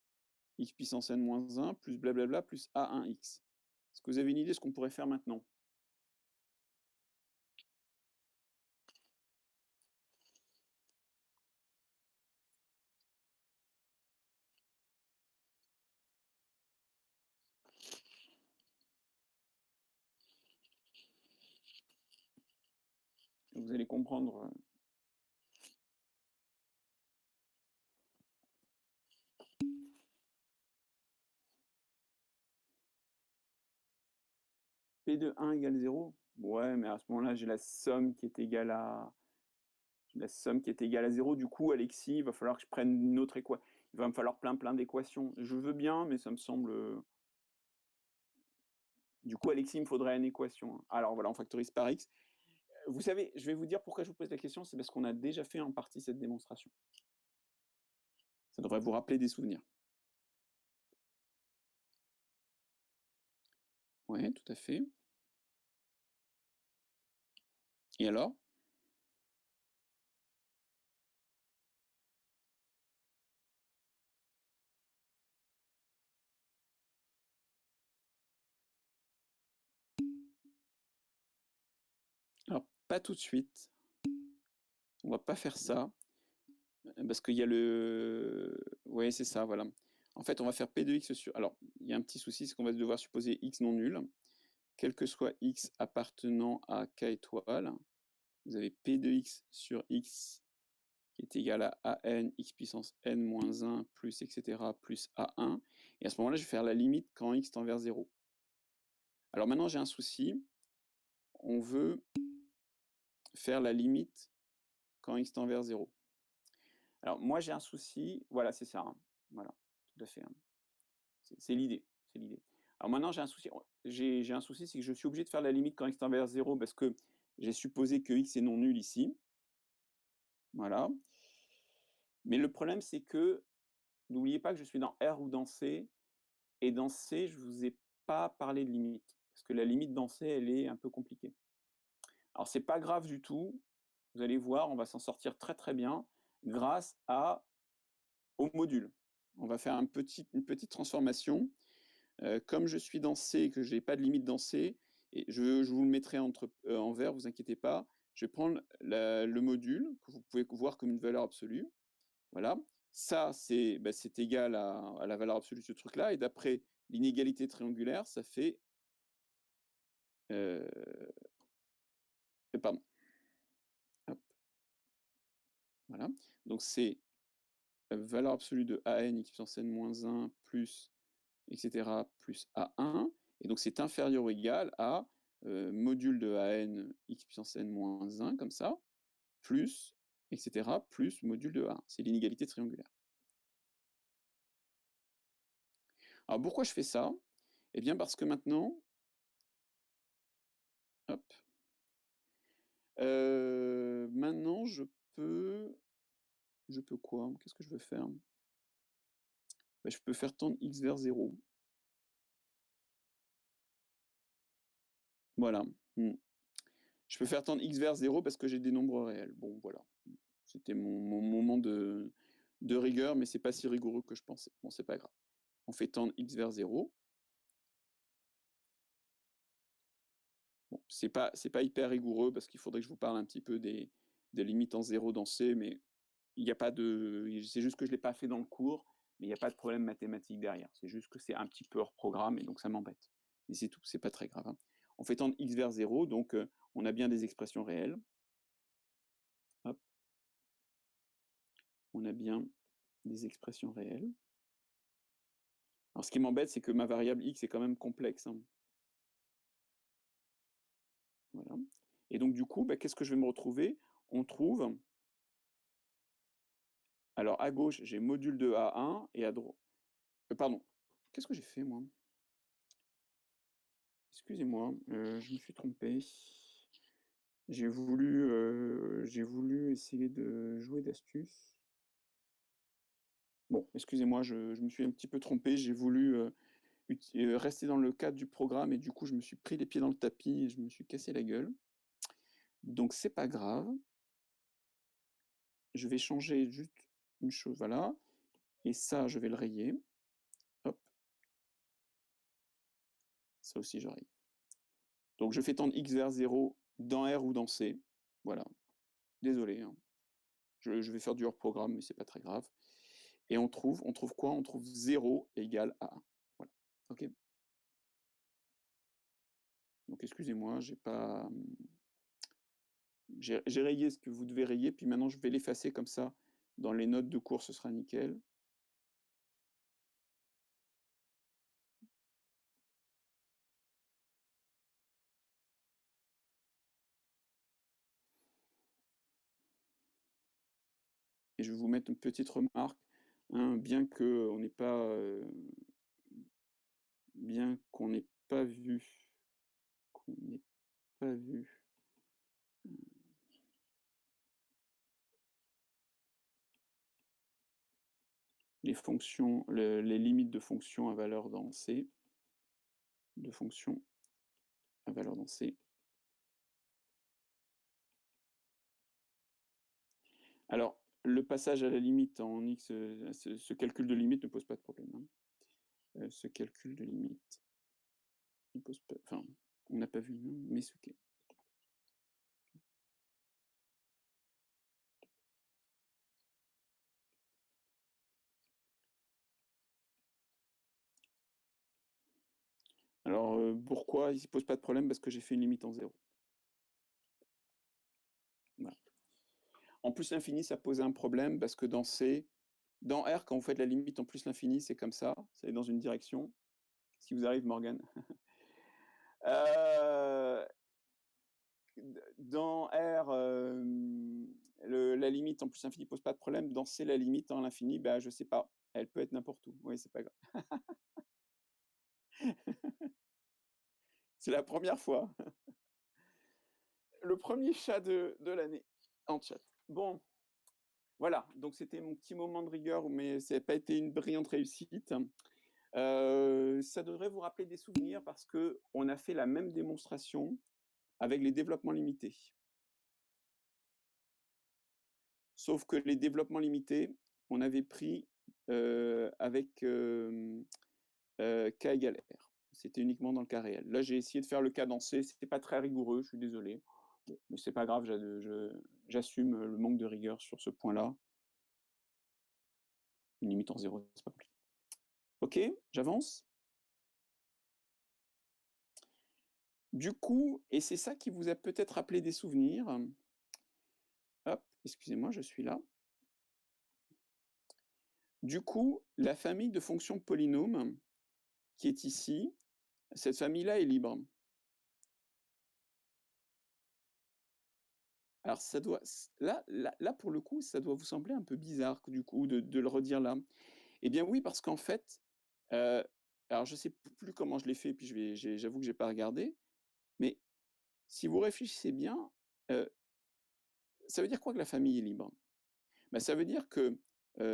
X puissance N-1 plus blablabla plus A1X. Est-ce que vous avez une idée de ce qu'on pourrait faire maintenant? Vous allez comprendre, P de 1 égale 0? Ouais, mais à ce moment-là, j'ai la somme qui est égale à 0. Du coup, Alexis, il va falloir que je prenne une autre équation. Il va me falloir plein d'équations. Je veux bien, mais ça me semble, du coup, Alexis, il me faudrait une équation, hein. Alors voilà, on factorise par X. Vous savez, je vais vous dire pourquoi je vous pose la question, c'est parce qu'on a déjà fait en partie cette démonstration. Ça devrait vous rappeler des souvenirs. Ouais, tout à fait. Et alors? pas tout de suite. On va pas faire ça, parce qu'il y a le... Ouais, c'est ça, voilà. En fait, on va faire P de x sur... Alors, il y a un petit souci, c'est qu'on va devoir supposer x non nul, quel que soit x appartenant à k étoile. Vous avez P de x sur x qui est égal à an x puissance n moins 1 plus etc. plus a1. Et à ce moment-là, je vais faire la limite quand x tend vers 0. Alors maintenant, j'ai un souci. On veut faire la limite quand x tend vers 0. Alors moi, j'ai un souci. Voilà, c'est ça. Hein. Voilà, tout à fait. Hein. C'est l'idée. C'est l'idée. Alors maintenant, j'ai un souci. J'ai un souci, c'est que je suis obligé de faire la limite quand x tend vers 0 parce que j'ai supposé que x est non nul ici. Voilà. Mais le problème, c'est que n'oubliez pas que je suis dans R ou dans C. Et dans C, je ne vous ai pas parlé de limite. Parce que la limite dans C, elle est un peu compliquée. Alors, c'est pas grave du tout. Vous allez voir, on va s'en sortir très très bien grâce au module. On va faire une petite transformation. Comme je suis dans C et que je n'ai pas de limite dans C, et je vous le mettrai en vert, vous inquiétez pas. Je vais prendre le module, que vous pouvez voir comme une valeur absolue. Voilà. Ça, c'est égal à la valeur absolue de ce truc-là. Et d'après l'inégalité triangulaire, ça fait... pardon. Hop. Voilà. Donc, c'est la valeur absolue de an x puissance n moins 1 plus, etc., plus a1. Et donc, c'est inférieur ou égal à module de an x puissance n moins 1, comme ça, plus, etc., plus module de a1. C'est l'inégalité triangulaire. Alors, pourquoi je fais ça? Eh bien, parce que maintenant, hop, maintenant, je peux quoi? Qu'est-ce que je veux faire? Ben, je peux faire tendre x vers 0. Voilà. Je peux faire tendre x vers 0 parce que j'ai des nombres réels. Bon, voilà. C'était mon moment de rigueur, mais c'est pas si rigoureux que je pensais. Bon, c'est pas grave. On fait tendre x vers 0. Bon, c'est pas hyper rigoureux parce qu'il faudrait que je vous parle un petit peu des limites en 0 dans C, mais il n'y a pas de... C'est juste que je ne l'ai pas fait dans le cours, mais il n'y a pas de problème mathématique derrière. C'est juste que c'est un petit peu hors programme et donc ça m'embête. Mais c'est tout, c'est pas très grave. Hein. On fait tendre x vers 0, donc on a bien des expressions réelles. Hop. On a bien des expressions réelles. Alors ce qui m'embête, c'est que ma variable x est quand même complexe. Hein. Voilà. Et donc du coup, bah, qu'est-ce que je vais me retrouver? On trouve... Alors à gauche, j'ai module de A1 et à droite... pardon, qu'est-ce que j'ai fait moi? Excusez-moi, je me suis trompé. J'ai voulu essayer de jouer d'astuce. Bon, excusez-moi, je me suis un petit peu trompé. J'ai voulu rester dans le cadre du programme et du coup, je me suis pris les pieds dans le tapis et je me suis cassé la gueule. Donc, c'est pas grave. Je vais changer juste une chose, voilà. Et ça, je vais le rayer. Hop. Ça aussi, je raye. Donc, je fais tendre x vers 0 dans R ou dans C. Voilà. Désolé. Hein. Je vais faire du hors programme, mais c'est pas très grave. Et on trouve quoi? On trouve 0 égale à 1. Voilà. OK. Donc excusez-moi, j'ai rayé ce que vous devez rayer, puis maintenant je vais l'effacer comme ça. Dans les notes de cours, ce sera nickel. Et je vais vous mettre une petite remarque, hein, bien qu'on n'ait pas, qu'on n'ait pas vu les fonctions, les limites de fonctions à valeur dans C, de fonctions à valeur dans C. Alors, le passage à la limite en x, ce calcul de limite ne pose pas de problème. Hein. Ce calcul de limite ne pose pas... Enfin, on n'a pas vu, mais ce Alors, pourquoi il ne pose pas de problème? Parce que j'ai fait une limite en zéro. Voilà. En plus l'infini, ça pose un problème parce que dans R, quand vous faites la limite en plus l'infini, c'est comme ça est dans une direction. Ce qui vous arrive, Morgan? Heu, dans R, la limite en plus l'infini pose pas de problème. Dans C, la limite en l'infini, bah, je sais pas, elle peut être n'importe où. Oui, c'est pas grave. C'est la première fois. Le premier chat de l'année en chat. Bon, voilà, donc c'était mon petit moment de rigueur, mais ça n'a pas été une brillante réussite. Ça devrait vous rappeler des souvenirs parce que on a fait la même démonstration avec les développements limités. Sauf que les développements limités, on avait pris, avec, k égale r. C'était uniquement dans le cas réel. Là, j'ai essayé de faire le cas dans C, c'était pas très rigoureux, je suis désolé. Bon, mais c'est pas grave, j'assume, le manque de rigueur sur ce point-là. Une limite en zéro, c'est pas compliqué. OK, j'avance? Du coup, et c'est ça qui vous a peut-être rappelé des souvenirs. Hop, excusez-moi, je suis là. Du coup, la famille de fonctions polynômes qui est ici, cette famille-là est libre. Alors ça doit là pour le coup, ça doit vous sembler un peu bizarre du coup de le redire là. Eh bien oui, parce qu'en fait, heu, alors je sais plus comment je l'ai fait, puis j'avoue que j'ai pas regardé, mais si vous réfléchissez bien, heu, ça veut dire quoi que la famille est libre? Bah, ça veut dire que,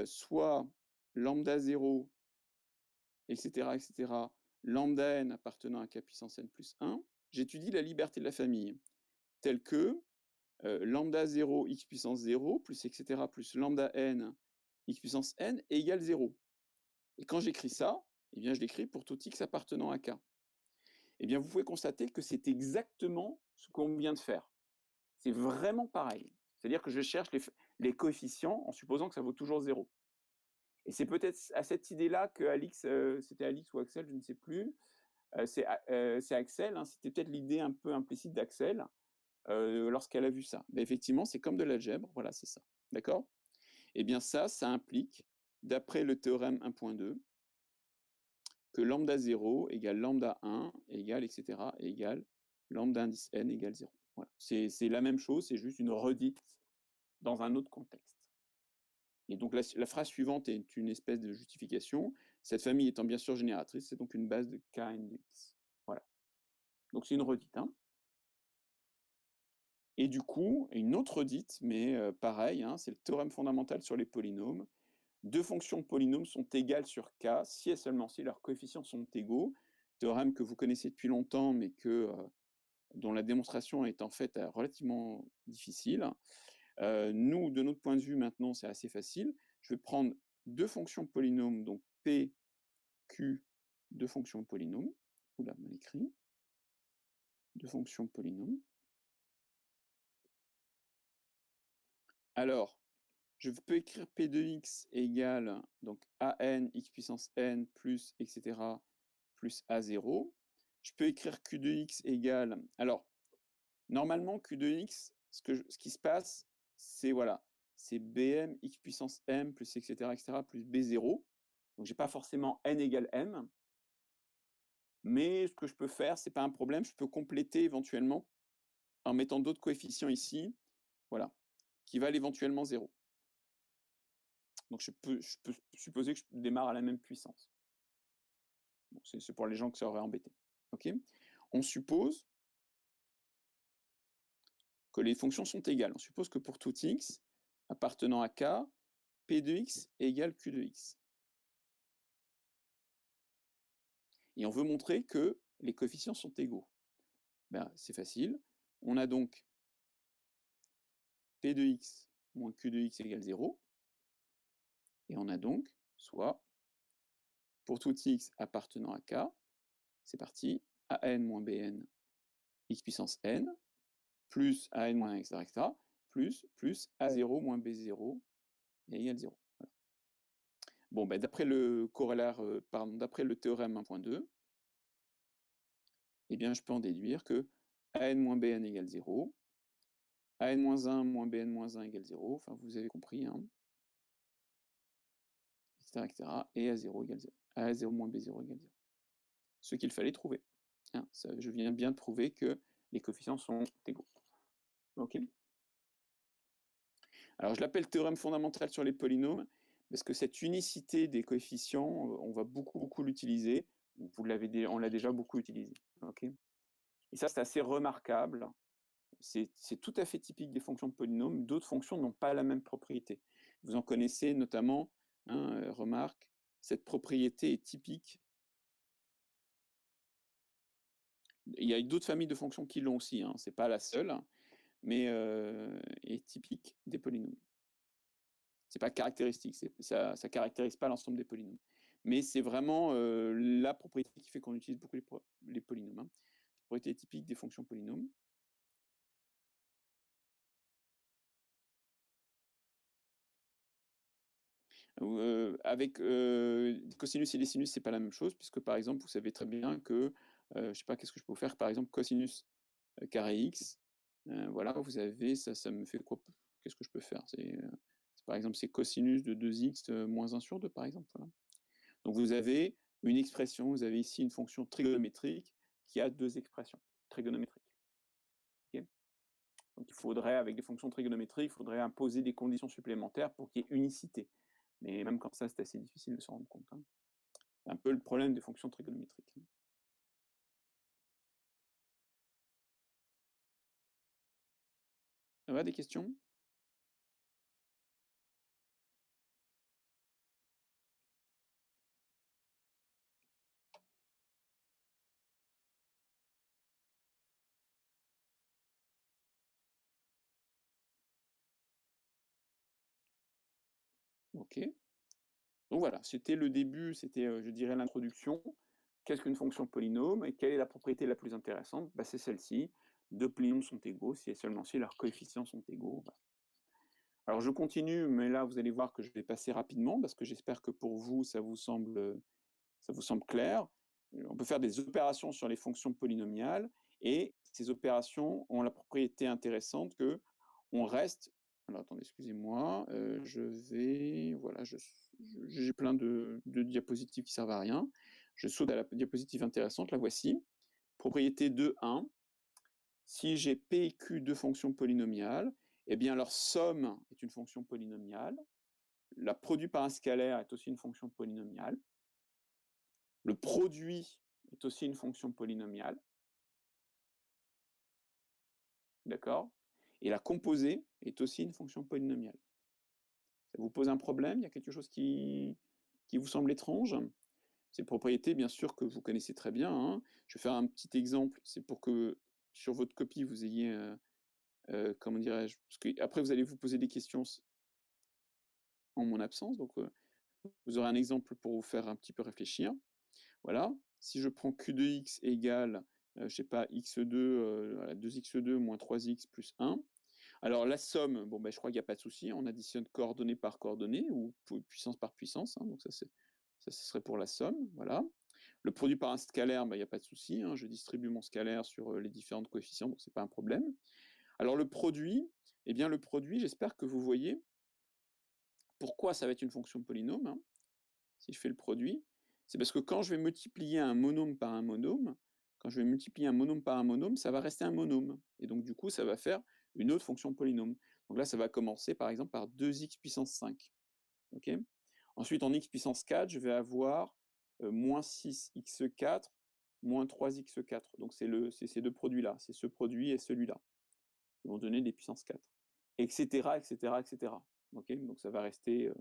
soit lambda 0 et cetera, lambda n appartenant à k puissance n plus 1, j'étudie la liberté de la famille, telle que, lambda 0 x puissance 0 plus et cetera plus lambda n x puissance n égale 0. Et quand j'écris ça, eh bien je l'écris pour tout x appartenant à k. Eh bien vous pouvez constater que c'est exactement ce qu'on vient de faire. C'est vraiment pareil. C'est-à-dire que je cherche les coefficients en supposant que ça vaut toujours 0. Et c'est peut-être à cette idée-là que Alix, c'était Alix ou Axel, je ne sais plus, c'est Axel, hein, c'était peut-être l'idée un peu implicite d'Axel, lorsqu'elle a vu ça. Mais effectivement, c'est comme de l'algèbre, voilà, c'est ça. D'accord? Eh bien ça implique, d'après le théorème 1.2, que lambda 0 égale lambda 1 égale, etc., égale lambda indice n égale 0. Voilà. C'est la même chose, c'est juste une redite dans un autre contexte. Et donc la phrase suivante est une espèce de justification. Cette famille étant bien sûr génératrice, c'est donc une base de k n de x. Voilà. Donc c'est une redite. Hein. Et du coup, une autre redite, mais pareil, hein, c'est le théorème fondamental sur les polynômes. Deux fonctions polynômes sont égales sur k si et seulement si leurs coefficients sont égaux. Théorème que vous connaissez depuis longtemps, mais dont la démonstration est en fait relativement difficile. Nous, de notre point de vue maintenant, c'est assez facile. Je vais prendre deux fonctions polynômes, donc p, q, deux fonctions polynômes. Oula, mal écrit. Deux fonctions polynômes. Alors, je peux écrire p de x égale donc an x puissance n plus etc. plus a0. Je peux écrire q de x égale... Alors, normalement, q de x, ce qui se passe, c'est voilà, c'est bm x puissance m plus etc. plus b0. Donc, j'ai pas forcément n égale m. Mais ce que je peux faire, c'est pas un problème, je peux compléter éventuellement en mettant d'autres coefficients ici, voilà, qui valent éventuellement 0. Donc je peux supposer que je démarre à la même puissance. Bon, c'est pour les gens que ça aurait embêté. Ok. On suppose que les fonctions sont égales. On suppose que pour tout x appartenant à k, p de x égale q de x. Et on veut montrer que les coefficients sont égaux. Ben, c'est facile. On a donc p de x moins q de x égale 0. Et on a donc soit pour tout x appartenant à k, c'est parti, an moins bn x puissance n, plus an moins etc., etc., plus a0 moins b0 égale 0. Voilà. Bon, ben, d'après le corollaire, d'après le théorème 1.2, eh bien, je peux en déduire que an moins bn égale 0, an moins 1 moins bn moins 1 égale 0, enfin, vous avez compris, hein, etc., etc., et A0 égale 0. A0 moins B0 égale 0. Ce qu'il fallait trouver. Hein, ça, je viens bien de prouver que les coefficients sont égaux. OK. Alors, je l'appelle théorème fondamental sur les polynômes, parce que cette unicité des coefficients, on va beaucoup l'utiliser. On l'a déjà beaucoup utilisé. OK. Et ça, c'est assez remarquable. C'est tout à fait typique des fonctions de polynômes. D'autres fonctions n'ont pas la même propriété. Vous en connaissez notamment, hein, remarque, cette propriété est typique. Il y a d'autres familles de fonctions qui l'ont aussi, hein, c'est pas la seule, mais est typique des polynômes. C'est pas caractéristique, ça caractérise pas l'ensemble des polynômes. Mais c'est vraiment la propriété qui fait qu'on utilise beaucoup les polynômes. Hein. Propriété typique des fonctions polynômes. Avec des cosinus et des sinus, c'est pas la même chose, puisque par exemple, vous savez très bien que, je sais pas, qu'est-ce que je peux vous faire, par exemple, cosinus carré x, voilà, vous avez, ça me fait quoi? Qu'est-ce que je peux faire? Par exemple, c'est cosinus de 2x moins 1 sur 2, par exemple. Voilà. Donc vous avez une expression, vous avez ici une fonction trigonométrique qui a deux expressions trigonométriques. Okay, donc il faudrait, avec des fonctions trigonométriques, il faudrait imposer des conditions supplémentaires pour qu'il y ait unicité. Mais même comme ça, c'est assez difficile de s'en rendre compte. Hein. C'est un peu le problème des fonctions trigonométriques. Ça va, des questions? Ok. Donc voilà, c'était le début, c'était, je dirais, l'introduction. Qu'est-ce qu'une fonction polynôme et quelle est la propriété la plus intéressante? Bah, c'est celle-ci. Deux polynômes sont égaux si et seulement si leurs coefficients sont égaux. Voilà. Alors je continue, mais là vous allez voir que je vais passer rapidement parce que j'espère que pour vous ça vous semble clair. On peut faire des opérations sur les fonctions polynomiales et ces opérations ont la propriété intéressante que on reste. Alors attendez, excusez-moi, je vais, voilà, j'ai plein de diapositives qui servent à rien. Je saute à la diapositive intéressante, la voici. Propriété 2.1. Si j'ai P et Q deux fonctions polynomiales, eh bien leur somme est une fonction polynomiale. La produit par un scalaire est aussi une fonction polynomiale. Le produit est aussi une fonction polynomiale. D'accord? Et la composée est aussi une fonction polynomiale. Ça vous pose un problème? Il y a quelque chose qui vous semble étrange? Ces propriétés, bien sûr, que vous connaissez très bien. Hein. Je vais faire un petit exemple. C'est pour que sur votre copie, vous ayez, comment dirais-je, parce que après vous allez vous poser des questions en mon absence. Donc, vous aurez un exemple pour vous faire un petit peu réfléchir. Voilà. Si je prends q de x égale, je sais pas, x2, voilà, 2x2 moins 3x plus 1. Alors la somme, bon, ben, je crois qu'il n'y a pas de souci, on additionne coordonnées par coordonnées ou puissance par puissance, hein, donc ça, ce serait pour la somme, voilà. Le produit par un scalaire, ben, il n'y a pas de souci, hein, je distribue mon scalaire sur les différents coefficients, donc c'est pas un problème. Alors le produit, eh bien le produit, j'espère que vous voyez pourquoi ça va être une fonction polynôme, hein. Si je fais le produit, c'est parce que quand je vais multiplier un monôme par un monôme, ça va rester un monôme. Et donc, du coup, ça va faire une autre fonction polynôme. Donc là, ça va commencer, par exemple, par 2x puissance 5. Okay, ensuite, en x puissance 4, je vais avoir moins 6x4 moins 3x4. Donc, c'est ces deux produits-là. C'est ce produit et celui-là qui vont donner des puissances 4. Etc., etc., etc. Okay, donc, ça va rester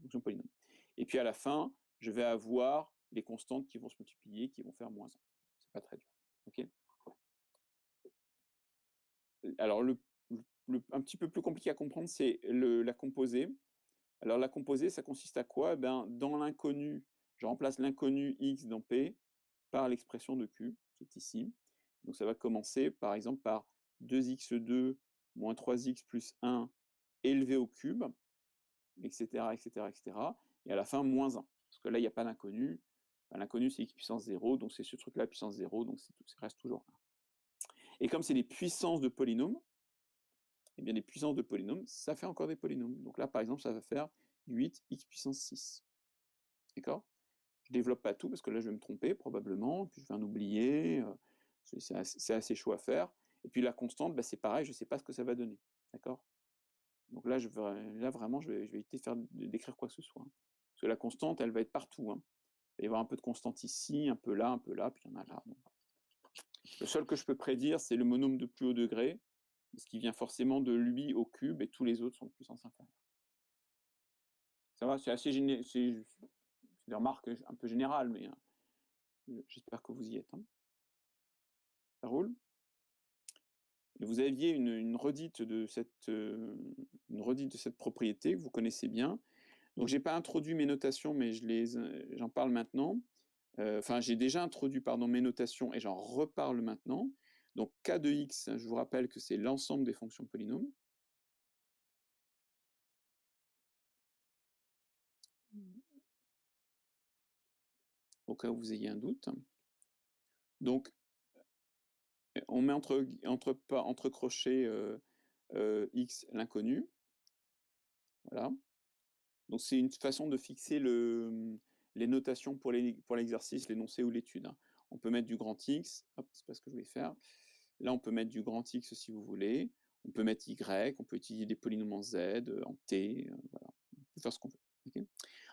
fonction polynôme. Et puis à la fin, je vais avoir les constantes qui vont se multiplier, qui vont faire moins 1. C'est pas très dur. Okay, alors un petit peu plus compliqué à comprendre, c'est la composée. Alors la composée, ça consiste à quoi? Ben, dans l'inconnu, je remplace l'inconnu x dans P par l'expression de Q, qui est ici. Donc ça va commencer par exemple par 2x2 moins 3x plus 1 élevé au cube, etc., etc., etc. Et à la fin, moins 1. Parce que là, il n'y a pas d'inconnu. Enfin, l'inconnu, c'est x puissance 0, donc c'est ce truc-là puissance 0, donc ça reste toujours 1. Et comme c'est des puissances de polynômes, eh bien les puissances de polynômes, ça fait encore des polynômes. Donc là, par exemple, ça va faire 8x puissance 6. D'accord? Je développe pas tout parce que là, je vais me tromper probablement, puis je vais en oublier. C'est assez chaud à faire. Et puis la constante, bah, c'est pareil, je ne sais pas ce que ça va donner. D'accord? Donc là, vraiment, je vais éviter d'écrire quoi que ce soit, hein. Parce que la constante, elle va être partout, hein. Il va y avoir un peu de constante ici, un peu là, puis il y en a là. Donc, le seul que je peux prédire, c'est le monôme de plus haut degré, ce qui vient forcément de lui au cube, et tous les autres sont de puissance inférieure. Ça va, c'est assez c'est des remarques un peu générales, mais j'espère que vous y êtes, hein. Ça roule? Et vous aviez une redite de cette propriété que vous connaissez bien. Donc j'ai pas introduit mes notations, mais j'en parle maintenant. Enfin, j'ai déjà introduit, pardon, mes notations et j'en reparle maintenant. Donc k de x, je vous rappelle que c'est l'ensemble des fonctions polynômes. Au cas où vous ayez un doute. Donc, on met entre crochets x l'inconnu. Voilà. Donc c'est une façon de fixer les notations pour l'exercice, l'énoncé ou l'étude, hein. On peut mettre du grand X, hop, c'est pas ce que je voulais faire. Là, on peut mettre du grand X si vous voulez. On peut mettre Y, on peut utiliser des polynômes en Z, en T, voilà. On peut faire ce qu'on veut. Okay.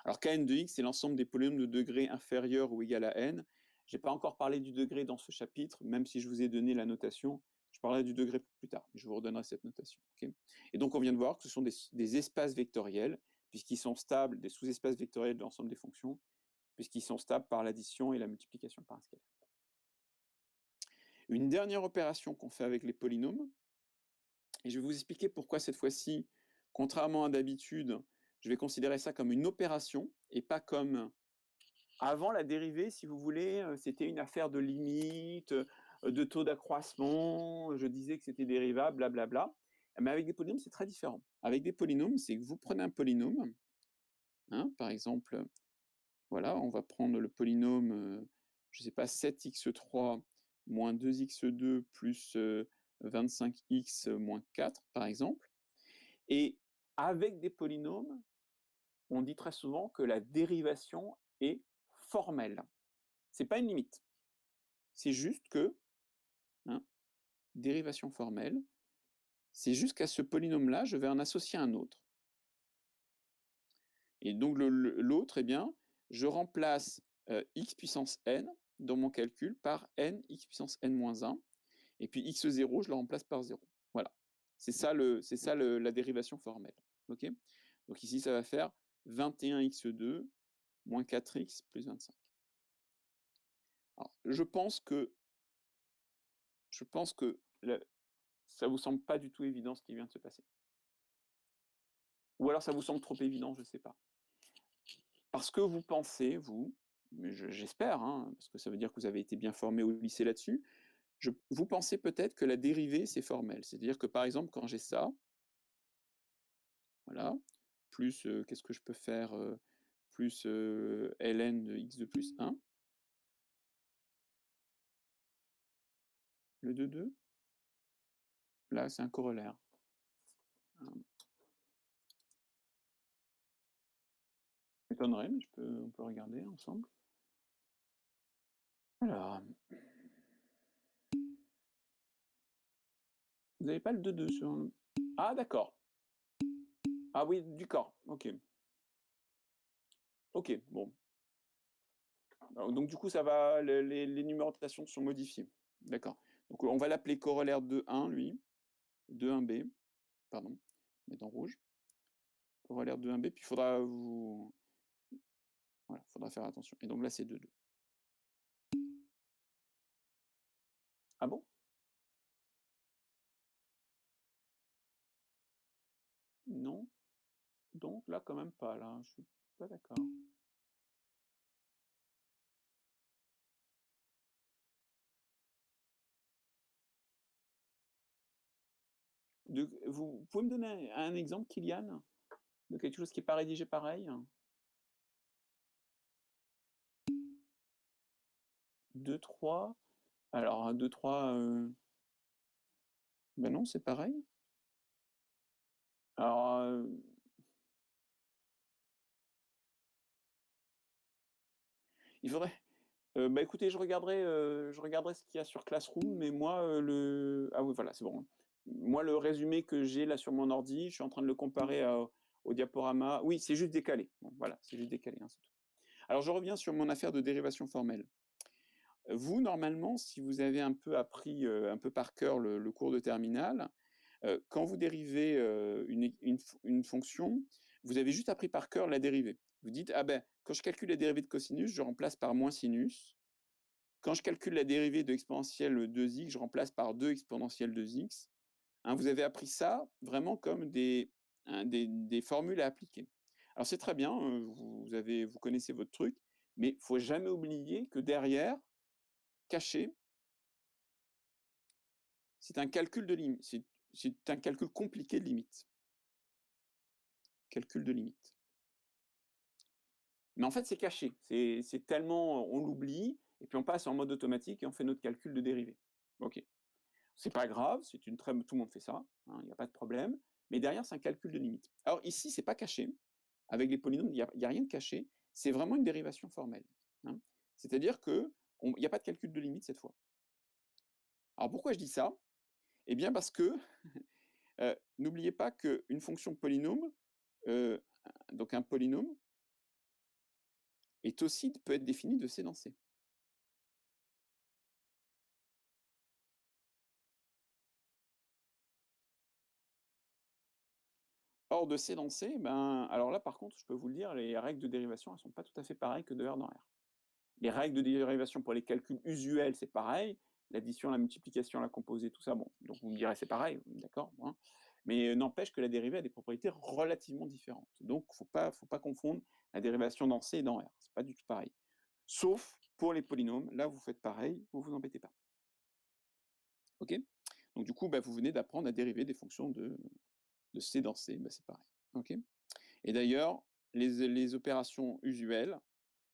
Alors Kn de X, c'est l'ensemble des polynômes de degré inférieur ou égal à n. Je n'ai pas encore parlé du degré dans ce chapitre, même si je vous ai donné la notation. Je parlerai du degré plus tard, mais je vous redonnerai cette notation. Okay. Et donc, on vient de voir que ce sont des espaces vectoriels, puisqu'ils sont stables, des sous-espaces vectoriels de l'ensemble des fonctions, puisqu'ils sont stables par l'addition et la multiplication par un scalaire. Une dernière opération qu'on fait avec les polynômes, et je vais vous expliquer pourquoi cette fois-ci, contrairement à d'habitude, je vais considérer ça comme une opération et pas comme... Avant, la dérivée, si vous voulez, c'était une affaire de limite, de taux d'accroissement, je disais que c'était dérivable, blablabla. Mais avec des polynômes, c'est très différent. Avec des polynômes, c'est que vous prenez un polynôme, hein, par exemple, voilà, on va prendre le polynôme, je ne sais pas, 7x3 moins 2x2 plus 25x moins 4, par exemple. Et avec des polynômes, on dit très souvent que la dérivation est formelle. Ce n'est pas une limite. C'est juste que, hein, dérivation formelle, c'est juste qu'à ce polynôme-là, je vais en associer un autre. Et donc l'autre, eh bien, je remplace x puissance n dans mon calcul par n x puissance n moins 1. Et puis x0, je le remplace par 0. Voilà. C'est ça la dérivation formelle. Okay, donc ici, ça va faire 21x2 moins 4x plus 25. Alors, je pense que ça ne vous semble pas du tout évident ce qui vient de se passer. Ou alors ça vous semble trop évident, je ne sais pas. Parce que vous pensez, vous, mais j'espère, hein, parce que ça veut dire que vous avez été bien formé au lycée là-dessus, vous pensez peut-être que la dérivée, c'est formel. C'est-à-dire que, par exemple, quand j'ai ça, voilà, plus, qu'est-ce que je peux faire, plus ln de x de plus 1, le 2,2, là, c'est un corollaire. M'étonnerait, mais on peut regarder ensemble. Alors, vous n'avez pas le 2,2 sur... Ah, d'accord. Ah oui, du corps, ok. Ok, bon. Alors, donc du coup, ça va, les numérotations sont modifiées. D'accord. Donc on va l'appeler corollaire 2,1, lui. 2,1b, pardon, mettre en rouge. Corollaire 2,1b, puis il faudra voilà, faudra faire attention. Et donc là, c'est 2,2. Ah bon? Non. Donc là, quand même pas, là. Je suis pas d'accord. Vous pouvez me donner un exemple, Kylian, de quelque chose qui n'est pas rédigé pareil? 2, 3. Alors 2, 3. Ben non, c'est pareil. Alors, il faudrait bah, écoutez, je regarderai ce qu'il y a sur Classroom, mais moi, le ah oui, voilà, c'est bon. Moi, le résumé que j'ai là sur mon ordi, je suis en train de le comparer au diaporama. Oui, c'est juste décalé. Bon, voilà, c'est juste décalé, hein, c'est tout. Alors je reviens sur mon affaire de dérivation formelle. Vous, normalement, si vous avez un peu appris, un peu par cœur le cours de terminale, quand vous dérivez, une fonction, vous avez juste appris par cœur la dérivée. Vous dites: «Ah ben, quand je calcule la dérivée de cosinus, je remplace par moins sinus. Quand je calcule la dérivée de exponentielle 2x, je remplace par 2 exponentielle 2x». Hein, vous avez appris ça vraiment comme des formules à appliquer. Alors c'est très bien, vous connaissez votre truc, mais il faut jamais oublier que derrière, caché, c'est un calcul de limite, c'est un calcul compliqué de limite. Calcul de limite. Mais en fait, c'est caché. C'est tellement, on l'oublie, et puis on passe en mode automatique et on fait notre calcul de dérivée. OK. C'est pas grave, c'est une très tout le monde fait ça, hein, il y a pas de problème, mais derrière, c'est un calcul de limite. Alors ici, c'est pas caché. Avec les polynômes, il y a rien de caché, c'est vraiment une dérivation formelle, hein. C'est-à-dire qu'il y a pas de calcul de limite cette fois. Alors pourquoi je dis ça? Eh bien parce que, n'oubliez pas qu'une fonction polynôme, heu, donc un polynôme est aussi peut être défini de C dans C. Or de C dans C, ben, alors là, par contre, je peux vous le dire, les règles de dérivation, elles sont pas tout à fait pareilles que de R dans R. Les règles de dérivation pour les calculs usuels, c'est pareil. L'addition, la multiplication, la composée, tout ça, bon, donc vous me direz c'est pareil, d'accord, hein. Mais n'empêche que la dérivée a des propriétés relativement différentes. Donc faut pas confondre la dérivation dans C et dans R, c'est pas du tout pareil. Sauf pour les polynômes, là vous faites pareil, vous vous embêtez pas. OK? Donc du coup, bah, vous venez d'apprendre à dériver des fonctions de C dans C, bah, c'est pareil. OK? Et d'ailleurs, les opérations usuelles,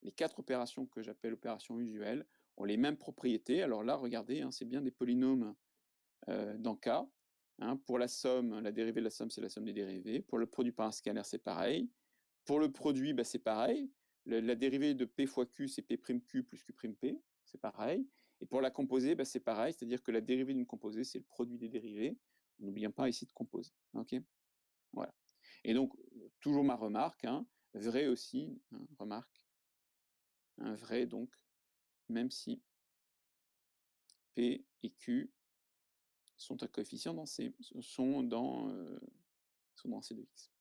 les 4 opérations que j'appelle opérations usuelles, ont les mêmes propriétés. Alors là, regardez, hein, c'est bien des polynômes, dans K, hein. Pour la somme, la dérivée de la somme, c'est la somme des dérivées. Pour le produit par un scalaire, c'est pareil. Pour le produit, bah, c'est pareil. La dérivée de P fois Q, c'est P' Q plus Q' P, c'est pareil. Et pour la composée, bah, c'est pareil, c'est-à-dire que la dérivée d'une composée, c'est le produit des dérivées. On n'oublie pas ici de composer, OK? Voilà. Et donc, toujours ma remarque, hein, vrai aussi, hein, remarque, un vrai donc, même si P et Q sont un coefficient dans C, sont dans C de X.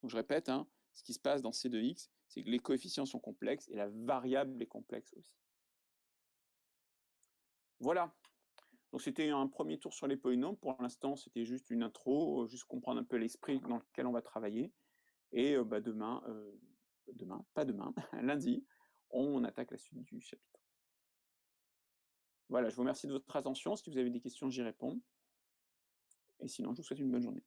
Donc je répète, hein, ce qui se passe dans C de X, c'est que les coefficients sont complexes et la variable est complexe aussi. Voilà. Donc c'était un premier tour sur les polynômes. Pour l'instant, c'était juste une intro, juste comprendre un peu l'esprit dans lequel on va travailler. Et bah, pas demain, lundi, on attaque la suite du chapitre. Voilà, je vous remercie de votre attention. Si vous avez des questions, j'y réponds. Et sinon, je vous souhaite une bonne journée.